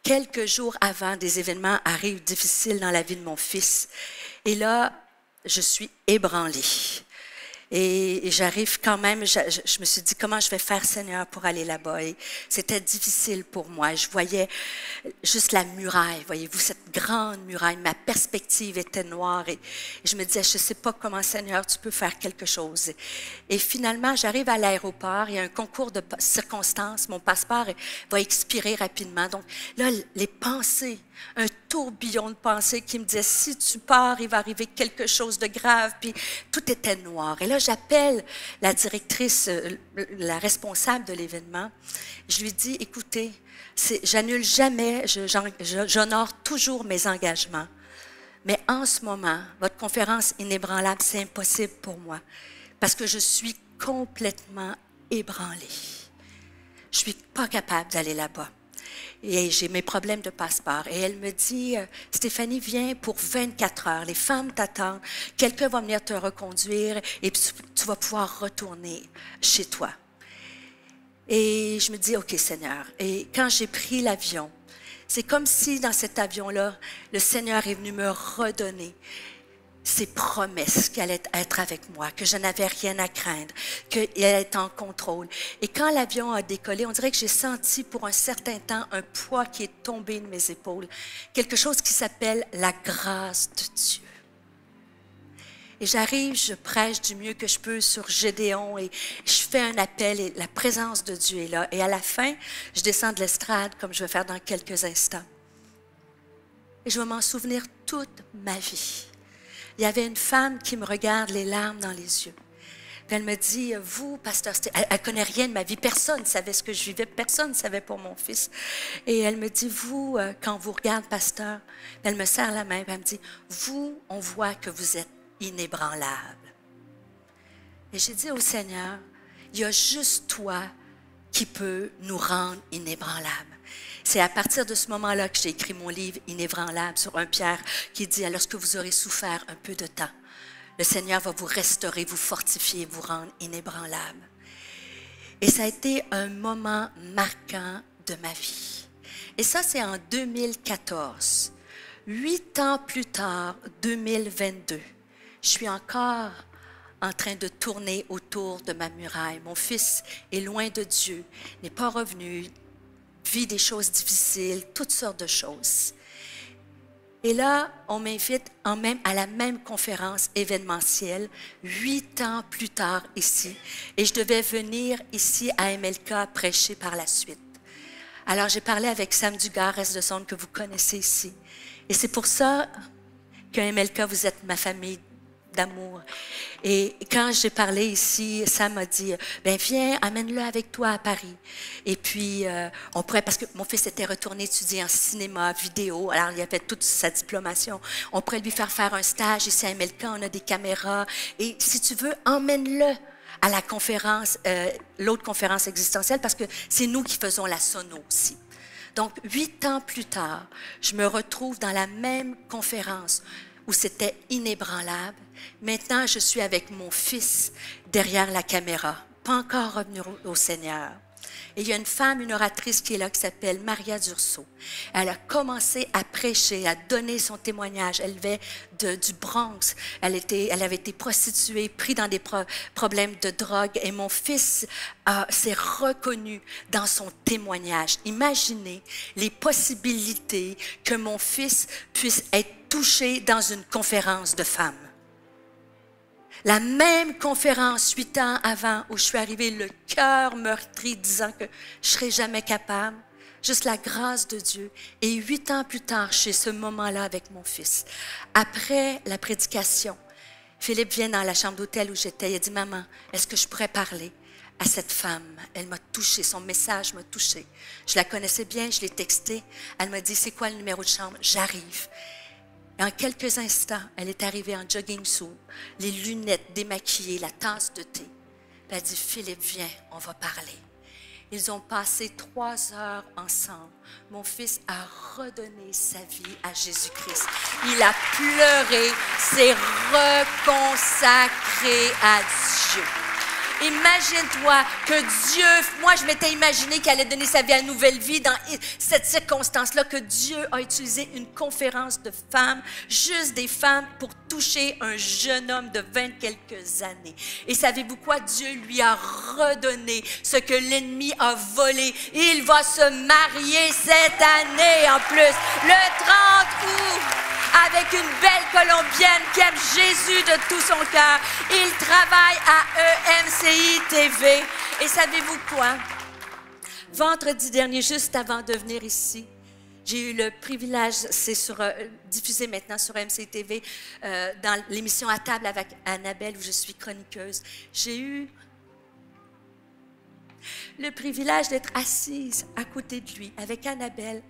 quelques jours avant, des événements arrivent difficiles dans la vie de mon fils. Et là, je suis ébranlée. Et j'arrive quand même, je me suis dit, comment je vais faire, Seigneur, pour aller là-bas? Et c'était difficile pour moi. Je voyais juste la muraille, voyez-vous, cette grande muraille. Ma perspective était noire et je me disais, je ne sais pas comment, Seigneur, tu peux faire quelque chose. Et finalement, j'arrive à l'aéroport, il y a un concours de circonstances, mon passeport va expirer rapidement. Donc là, les pensées, un tourbillon de pensées qui me disait, si tu pars, il va arriver quelque chose de grave. Puis tout était noir. Et là, j'appelle la directrice, la responsable de l'événement. Je lui dis, écoutez, j'annule jamais, j'honore toujours mes engagements. Mais en ce moment, votre conférence inébranlable, c'est impossible pour moi. Parce que je suis complètement ébranlée. Je ne suis pas capable d'aller là-bas. Et j'ai mes problèmes de passeport. Et elle me dit, Stéphanie, viens pour 24 heures. Les femmes t'attendent. Quelqu'un va venir te reconduire et tu vas pouvoir retourner chez toi. Et je me dis, OK, Seigneur. Et quand j'ai pris l'avion, c'est comme si dans cet avion-là, le Seigneur est venu me redonner ses promesses qu'il allait être avec moi, que je n'avais rien à craindre, qu'il allait être en contrôle. Et quand l'avion a décollé, on dirait que j'ai senti pour un certain temps un poids qui est tombé de mes épaules, quelque chose qui s'appelle la grâce de Dieu. Et j'arrive, je prêche du mieux que je peux sur Gédéon et je fais un appel et la présence de Dieu est là. Et à la fin, je descends de l'estrade comme je vais faire dans quelques instants. Et je vais m'en souvenir toute ma vie. Il y avait une femme qui me regarde les larmes dans les yeux. Puis elle me dit, vous, pasteur Stéphane, elle ne connaît rien de ma vie, personne ne savait ce que je vivais, personne ne savait pour mon fils. Et elle me dit, vous, quand vous regardez, pasteur, elle me serre la main, elle me dit, vous, on voit que vous êtes inébranlable. Et j'ai dit au Seigneur, il y a juste toi qui peut nous rendre inébranlables. C'est à partir de ce moment-là que j'ai écrit mon livre Inébranlable sur 1 Pierre qui dit, lorsque vous aurez souffert un peu de temps, le Seigneur va vous restaurer, vous fortifier, vous rendre inébranlable. Et ça a été un moment marquant de ma vie. Et ça, c'est en 2014. 8 ans plus tard, 2022, je suis encore en train de tourner autour de ma muraille. Mon fils est loin de Dieu, n'est pas revenu, vit des choses difficiles, toutes sortes de choses. Et là, on m'invite à la même conférence événementielle, 8 ans plus tard ici. Et je devais venir ici à MLK prêcher par la suite. Alors, j'ai parlé avec Sam Dugard, reste de sonde que vous connaissez ici. Et c'est pour ça qu'à MLK, vous êtes ma famille d'amour. Et quand j'ai parlé ici, Sam m'a dit, ben viens, amène-le avec toi à Paris. Et puis, on pourrait, parce que mon fils était retourné étudier en cinéma, vidéo, alors il avait toute sa diplomation. On pourrait lui faire un stage ici à MLK, on a des caméras. Et si tu veux, emmène-le à la conférence, l'autre conférence existentielle, parce que c'est nous qui faisons la sono aussi. Donc, 8 ans plus tard, je me retrouve dans la même conférence où c'était inébranlable. Maintenant, je suis avec mon fils derrière la caméra, pas encore revenu au Seigneur. Et il y a une femme, une oratrice qui est là, qui s'appelle Maria Durso. Elle a commencé à prêcher, à donner son témoignage. Elle venait du Bronx. Elle avait été prostituée, pris dans des problèmes de drogue. Et mon fils s'est reconnu dans son témoignage. Imaginez les possibilités que mon fils puisse être touché dans une conférence de femmes. La même conférence 8 ans avant où je suis arrivée, le cœur meurtri, disant que je ne serais jamais capable, juste la grâce de Dieu. Et 8 ans plus tard, chez ce moment-là avec mon fils, après la prédication, Philippe vient dans la chambre d'hôtel où j'étais, il a dit, maman, est-ce que je pourrais parler à cette femme? Elle m'a touchée, son message m'a touchée. Je la connaissais bien, je l'ai textée. Elle m'a dit, c'est quoi le numéro de chambre? J'arrive. Et en quelques instants, elle est arrivée en jogging suit, les lunettes démaquillées, la tasse de thé. Puis elle dit, Philippe, viens, on va parler. Ils ont passé 3 heures ensemble. Mon fils a redonné sa vie à Jésus-Christ. Il a pleuré, s'est reconsacré à Dieu. Imagine-toi que Dieu, moi je m'étais imaginé qu'il allait donner sa vie à nouvelle vie dans cette circonstance-là, que Dieu a utilisé une conférence de femmes, juste des femmes, pour toucher un jeune homme de 20 quelques années. Et savez-vous quoi? Dieu lui a redonné ce que l'ennemi a volé. Il va se marier cette année en plus, le 30 août. Avec une belle Colombienne qui aime Jésus de tout son cœur. Il travaille à EMCI TV. Et savez-vous quoi? Vendredi dernier, juste avant de venir ici, j'ai eu le privilège, c'est diffusé maintenant sur EMCI TV, dans l'émission À table avec Annabelle, où je suis chroniqueuse. J'ai eu le privilège d'être assise à côté de lui, avec Annabelle,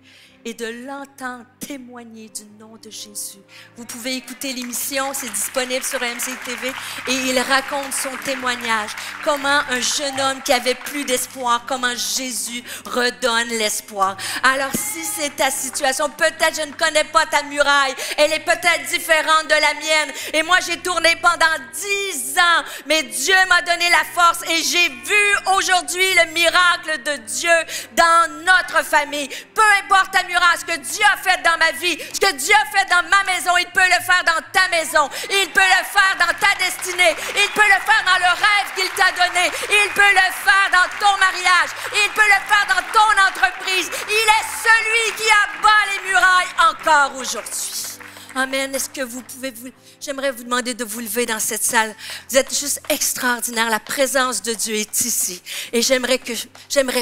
et de l'entendre témoigner du nom de Jésus. Vous pouvez écouter l'émission, c'est disponible sur EMCI TV, et il raconte son témoignage, comment un jeune homme qui avait plus d'espoir, comment Jésus redonne l'espoir. Alors si c'est ta situation, peut-être je ne connais pas ta muraille, elle est peut-être différente de la mienne, et moi j'ai tourné pendant 10 ans, mais Dieu m'a donné la force, et j'ai vu aujourd'hui le miracle de Dieu dans notre famille. Peu importe ta muraille, ce que Dieu a fait dans ma vie, ce que Dieu a fait dans ma maison, il peut le faire dans ta maison, il peut le faire dans ta destinée, il peut le faire dans le rêve qu'il t'a donné, il peut le faire dans ton mariage, il peut le faire dans ton entreprise. Il est celui qui abat les murailles encore aujourd'hui. Amen. Est-ce que vous pouvez j'aimerais vous demander de vous lever dans cette salle. Vous êtes juste extraordinaire. La présence de Dieu est ici. Et j'aimerais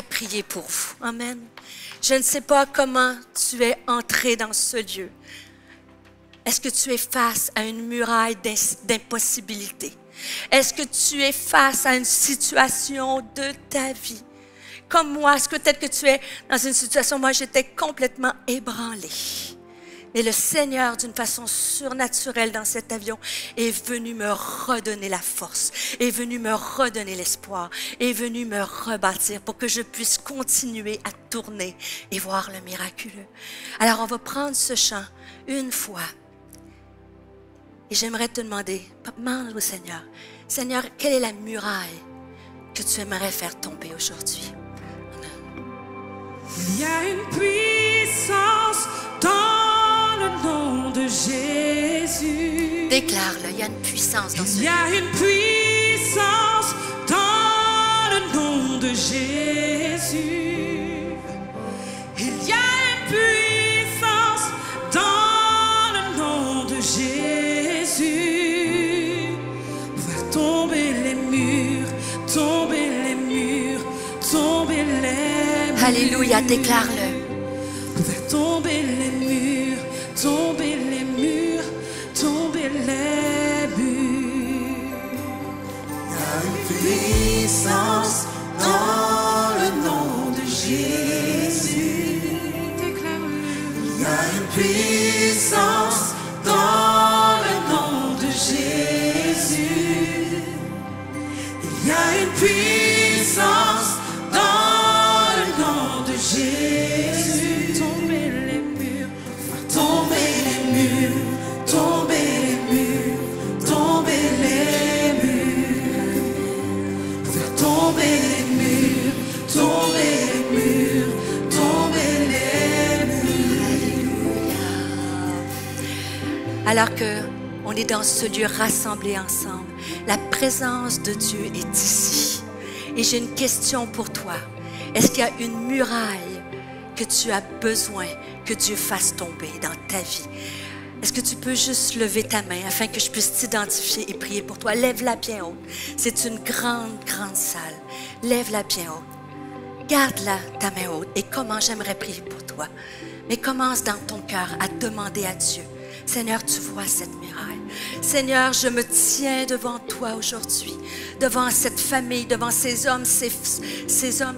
prier pour vous. Amen. Je ne sais pas comment tu es entré dans ce lieu. Est-ce que tu es face à une muraille d'impossibilité? Est-ce que tu es face à une situation de ta vie? Comme moi, est-ce que peut-être que tu es dans une situation, moi j'étais complètement ébranlée. Et le Seigneur, d'une façon surnaturelle dans cet avion, est venu me redonner la force, est venu me redonner l'espoir, est venu me rebâtir pour que je puisse continuer à tourner et voir le miraculeux. Alors, on va prendre ce chant une fois. Et j'aimerais te demander, demande au Seigneur, Seigneur, quelle est la muraille que tu aimerais faire tomber aujourd'hui? Il y a une puissance dans le nom de Jésus. Déclare-le, il y a une puissance dans ce lieu. Il y a une puissance dans le nom de Jésus. Il y a une puissance dans le nom de Jésus. Faire tomber les murs, tomber les murs, tomber les murs. Alléluia, déclare-le. Faire tomber les murs, tomber les murs, tomber les murs. Il y a une puissance dans le nom de Jésus. Il y a une puissance dans le nom de Jésus. Il y a une puissance dans le nom de Jésus. Tomber les murs, Tomber les murs, tomber les murs, tomber les murs. Faire tomber les murs, tomber les murs, tomber les murs. Alors que on est dans ce lieu rassemblés ensemble, la présence de Dieu est ici. Et j'ai une question pour toi. Est-ce qu'il y a une muraille que tu as besoin que Dieu fasse tomber dans ta vie? Est-ce que tu peux juste lever ta main afin que je puisse t'identifier et prier pour toi? Lève-la bien haute. C'est une grande, grande salle. Lève-la bien haute. Garde-la, ta main haute. Et comment j'aimerais prier pour toi? Mais commence dans ton cœur à demander à Dieu Seigneur, tu vois cette muraille. Seigneur, je me tiens devant toi aujourd'hui, devant cette famille, devant ces hommes, ces femmes,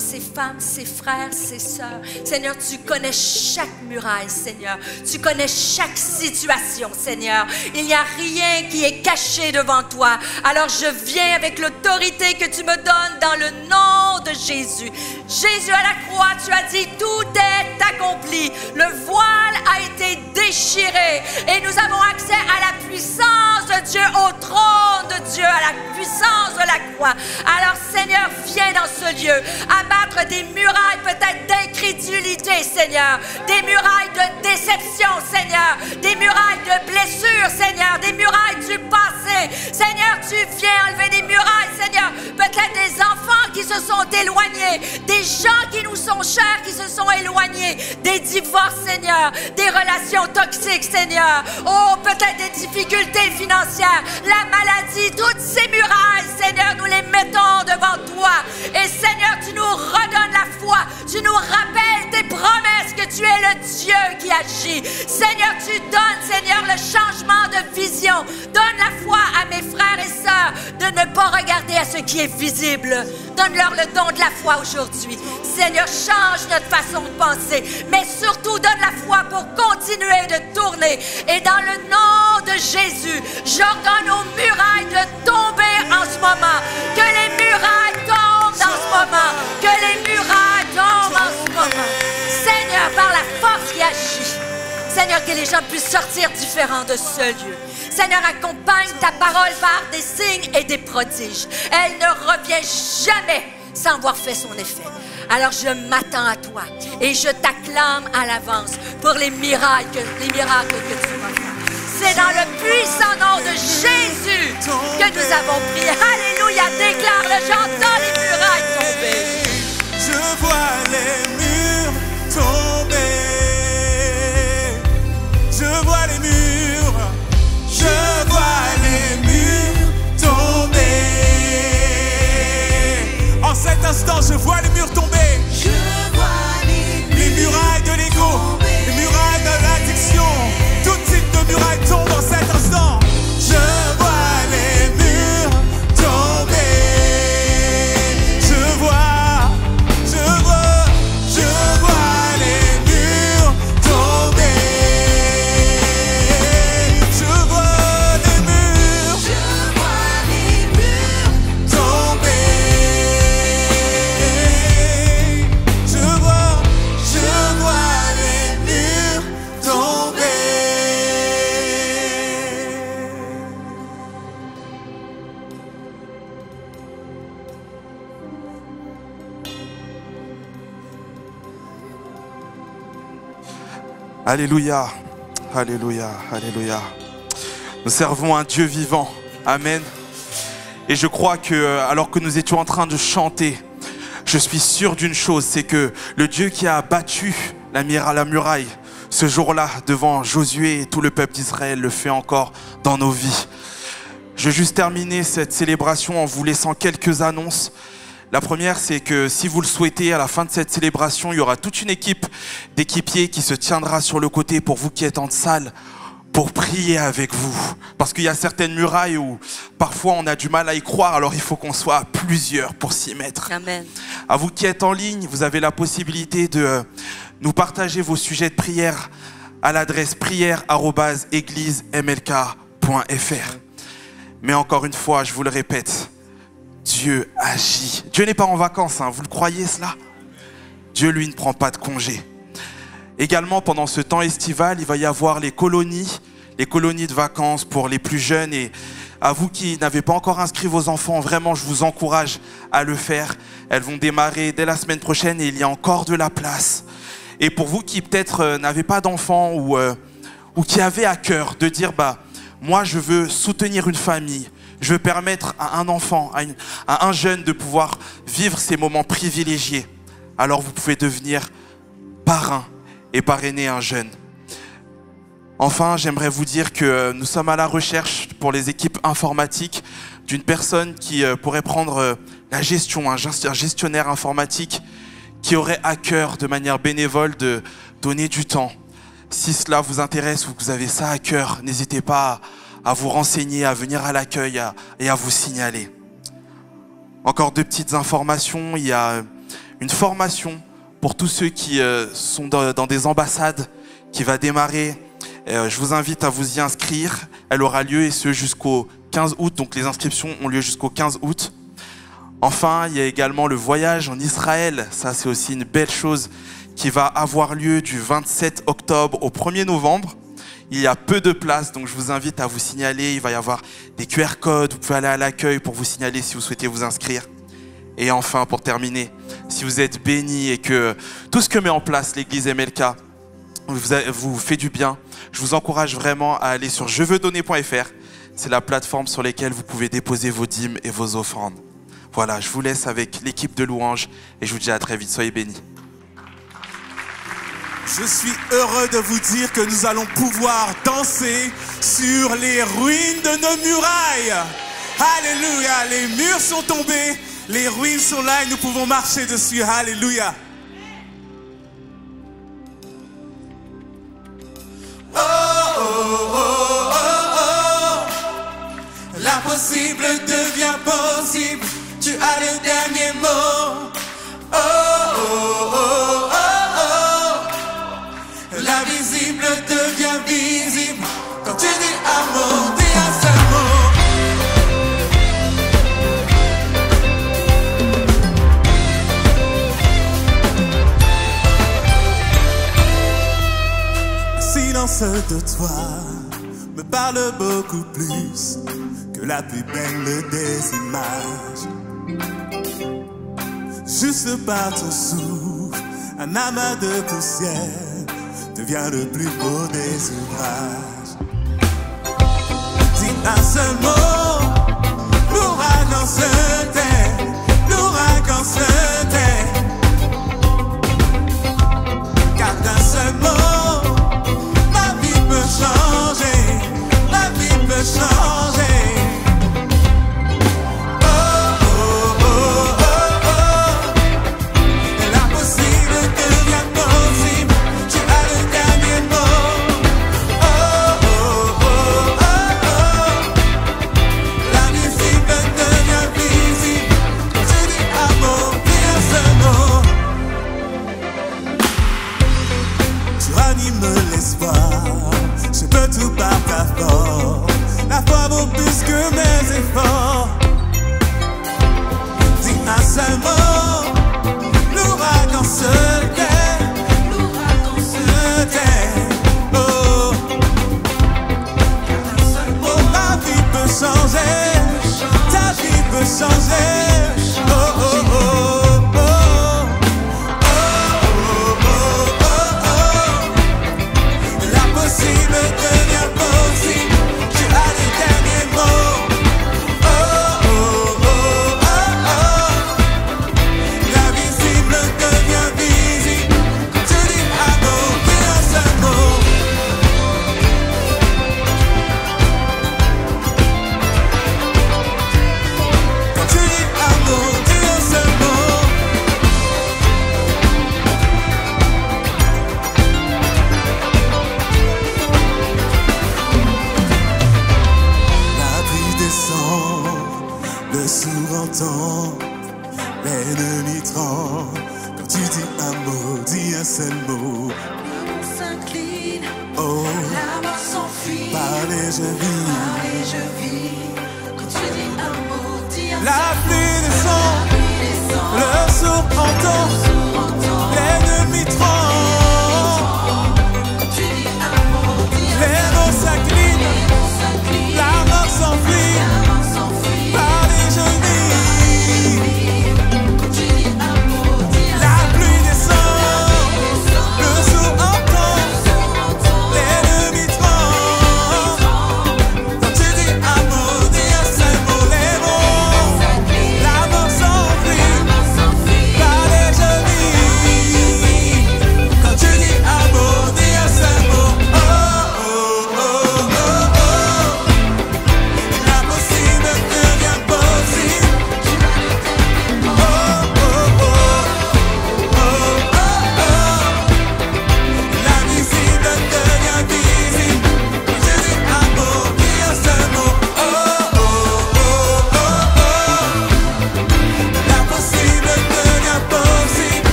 ces frères, ces sœurs. Seigneur, tu connais chaque muraille, Seigneur. Tu connais chaque situation, Seigneur. Il n'y a rien qui est caché devant toi. Alors je viens avec l'autorité que tu me donnes dans le nom de Jésus. Jésus à la croix, tu as dit, tout est accompli. Le voile a été déchiré et nous avons accès à la puissance de Dieu, au trône de Dieu, à la puissance de la croix. Alors Seigneur, viens dans ce lieu, abattre des murailles peut-être d'incrédulité, Seigneur, des murailles de déception, Seigneur, des murailles de blessures, Seigneur, des murailles du passé. Seigneur, tu viens enlever des murailles, Seigneur, peut-être des enfants qui se sont éloignés, des gens qui nous sont chers qui se sont éloignés, des divorces, Seigneur, des relations toxiques, Seigneur, oh, peut-être des difficultés financières, la maladie, toutes ces murailles, Seigneur, nous les mettons devant toi. Et Seigneur, tu nous redonnes la foi, tu nous rappelles tes promesses que tu es le Dieu qui agit. Seigneur, tu donnes, Seigneur, le changement de vision. Donne la foi à mes frères et sœurs de ne pas regarder à ce qui est visible. Donne-leur le don de la foi aujourd'hui. Seigneur, change notre façon de penser, mais surtout donne la foi pour continuer de tourner. Et dans le nom de Jésus, j'ordonne aux murailles de tomber en ce moment. Que les murailles tombent en ce moment. Que les murailles tombent en ce moment. Seigneur, par la force qui agit. Seigneur, que les gens puissent sortir différents de ce lieu. Seigneur, accompagne ta parole par des signes et des prodiges. Elle ne revient jamais sans avoir fait son effet. Alors je m'attends à toi et je t'acclame à l'avance pour les miracles que tu vas faire. C'est dans le puissant nom de Jésus que nous avons prié. Alléluia, déclare-le, j'entends les murailles tomber. Je vois les murs tomber. Je vois les murs. Je vois les murs tomber. En cet instant, je vois les murs tomber. Je vois les murailles de l'ego, les murailles de l'addiction, tout type de murailles tombent en cet instant. Je vois les murs tomber. Je vois les murs tomber. Je vois les murs tomber. Je vois les murs tomber. Alléluia, alléluia, alléluia. Nous servons un Dieu vivant. Amen. Et je crois que, alors que nous étions en train de chanter, je suis sûr d'une chose, c'est que le Dieu qui a battu la muraille ce jour-là devant Josué et tout le peuple d'Israël le fait encore dans nos vies. Je vais juste terminer cette célébration en vous laissant quelques annonces. La première, c'est que si vous le souhaitez, à la fin de cette célébration, il y aura toute une équipe d'équipiers qui se tiendra sur le côté pour vous qui êtes en salle, pour prier avec vous. Parce qu'il y a certaines murailles où parfois on a du mal à y croire, alors il faut qu'on soit plusieurs pour s'y mettre. Amen. À vous qui êtes en ligne, vous avez la possibilité de nous partager vos sujets de prière à l'adresse prière@églisemlk.fr. Mais encore une fois, je vous le répète, Dieu agit. Dieu n'est pas en vacances, hein, vous le croyez cela? Dieu, lui, ne prend pas de congé. Également, pendant ce temps estival, il va y avoir les colonies de vacances pour les plus jeunes. Et à vous qui n'avez pas encore inscrit vos enfants, vraiment, je vous encourage à le faire. Elles vont démarrer dès la semaine prochaine et il y a encore de la place. Et pour vous qui peut-être n'avez pas d'enfants ou qui avez à cœur de dire, moi, je veux soutenir une famille. Je veux permettre à un enfant, à un jeune de pouvoir vivre ces moments privilégiés. Alors vous pouvez devenir parrain et parrainer un jeune. Enfin, j'aimerais vous dire que nous sommes à la recherche pour les équipes informatiques d'une personne qui pourrait prendre la gestion, un gestionnaire informatique qui aurait à cœur de manière bénévole de donner du temps. Si cela vous intéresse ou que vous avez ça à cœur, n'hésitez pas à vous renseigner, à venir à l'accueil et à vous signaler. Encore 2 petites informations. Il y a une formation pour tous ceux qui sont dans des ambassades qui va démarrer. Je vous invite à vous y inscrire. Elle aura lieu et ce jusqu'au 15 août. Donc les inscriptions ont lieu jusqu'au 15 août. Enfin, il y a également le voyage en Israël. Ça, c'est aussi une belle chose qui va avoir lieu du 27 octobre au 1er novembre. Il y a peu de places, donc je vous invite à vous signaler. Il va y avoir des QR codes. Vous pouvez aller à l'accueil pour vous signaler si vous souhaitez vous inscrire. Et enfin, pour terminer, si vous êtes bénis et que tout ce que met en place l'église MLK vous fait du bien, je vous encourage vraiment à aller sur jeveuxdonner.fr. C'est la plateforme sur laquelle vous pouvez déposer vos dîmes et vos offrandes. Voilà, je vous laisse avec l'équipe de louanges et je vous dis à très vite. Soyez bénis. Je suis heureux de vous dire que nous allons pouvoir danser sur les ruines de nos murailles. Alléluia, les murs sont tombés, les ruines sont là et nous pouvons marcher dessus. Alléluia. Oh, oh, oh, oh, oh. L'impossible devient possible, tu as le dernier mot. Oh, oh, oh, oh, oh. L'invisible devient visible quand tu dis un mot, dis un seul mot. Le silence de toi me parle beaucoup plus que la plus belle des images. Juste par ton souffle, un amas de poussière devient le plus beau des ouvrages. Dis un seul mot, l'ouragan se tait, l'ouragan se tait. Car d'un seul mot, ma vie peut changer, ma vie peut changer. Je peux tout par ta force, la foi vaut plus que mes efforts. Dis un seul mot, l'ouragan se tait, l'ouragan se tait. Oh, un seul mot, ma vie peut changer, ta vie peut changer. Oh, oh, oh. L'ennemi tremble quand tu dis un mot, dis un seul mot. L'amour s'incline, oh, la mort s'enfuit. Parlez, je vis. Quand tu dis un mot, dis un seul mot. La pluie descend, le sourd entend, l'ennemi tremble. Quand tu dis un mot, dis un seul mot. Les mots s'inclinent, la mort s'enfuit. Parlez, je vis. Parlez, je vis.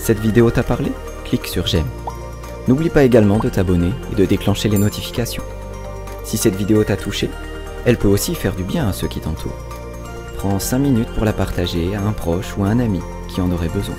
Cette vidéo t'a parlé? Clique sur j'aime. N'oublie pas également de t'abonner et de déclencher les notifications. Si cette vidéo t'a touché, elle peut aussi faire du bien à ceux qui t'entourent. Prends 5 minutes pour la partager à un proche ou à un ami qui en aurait besoin.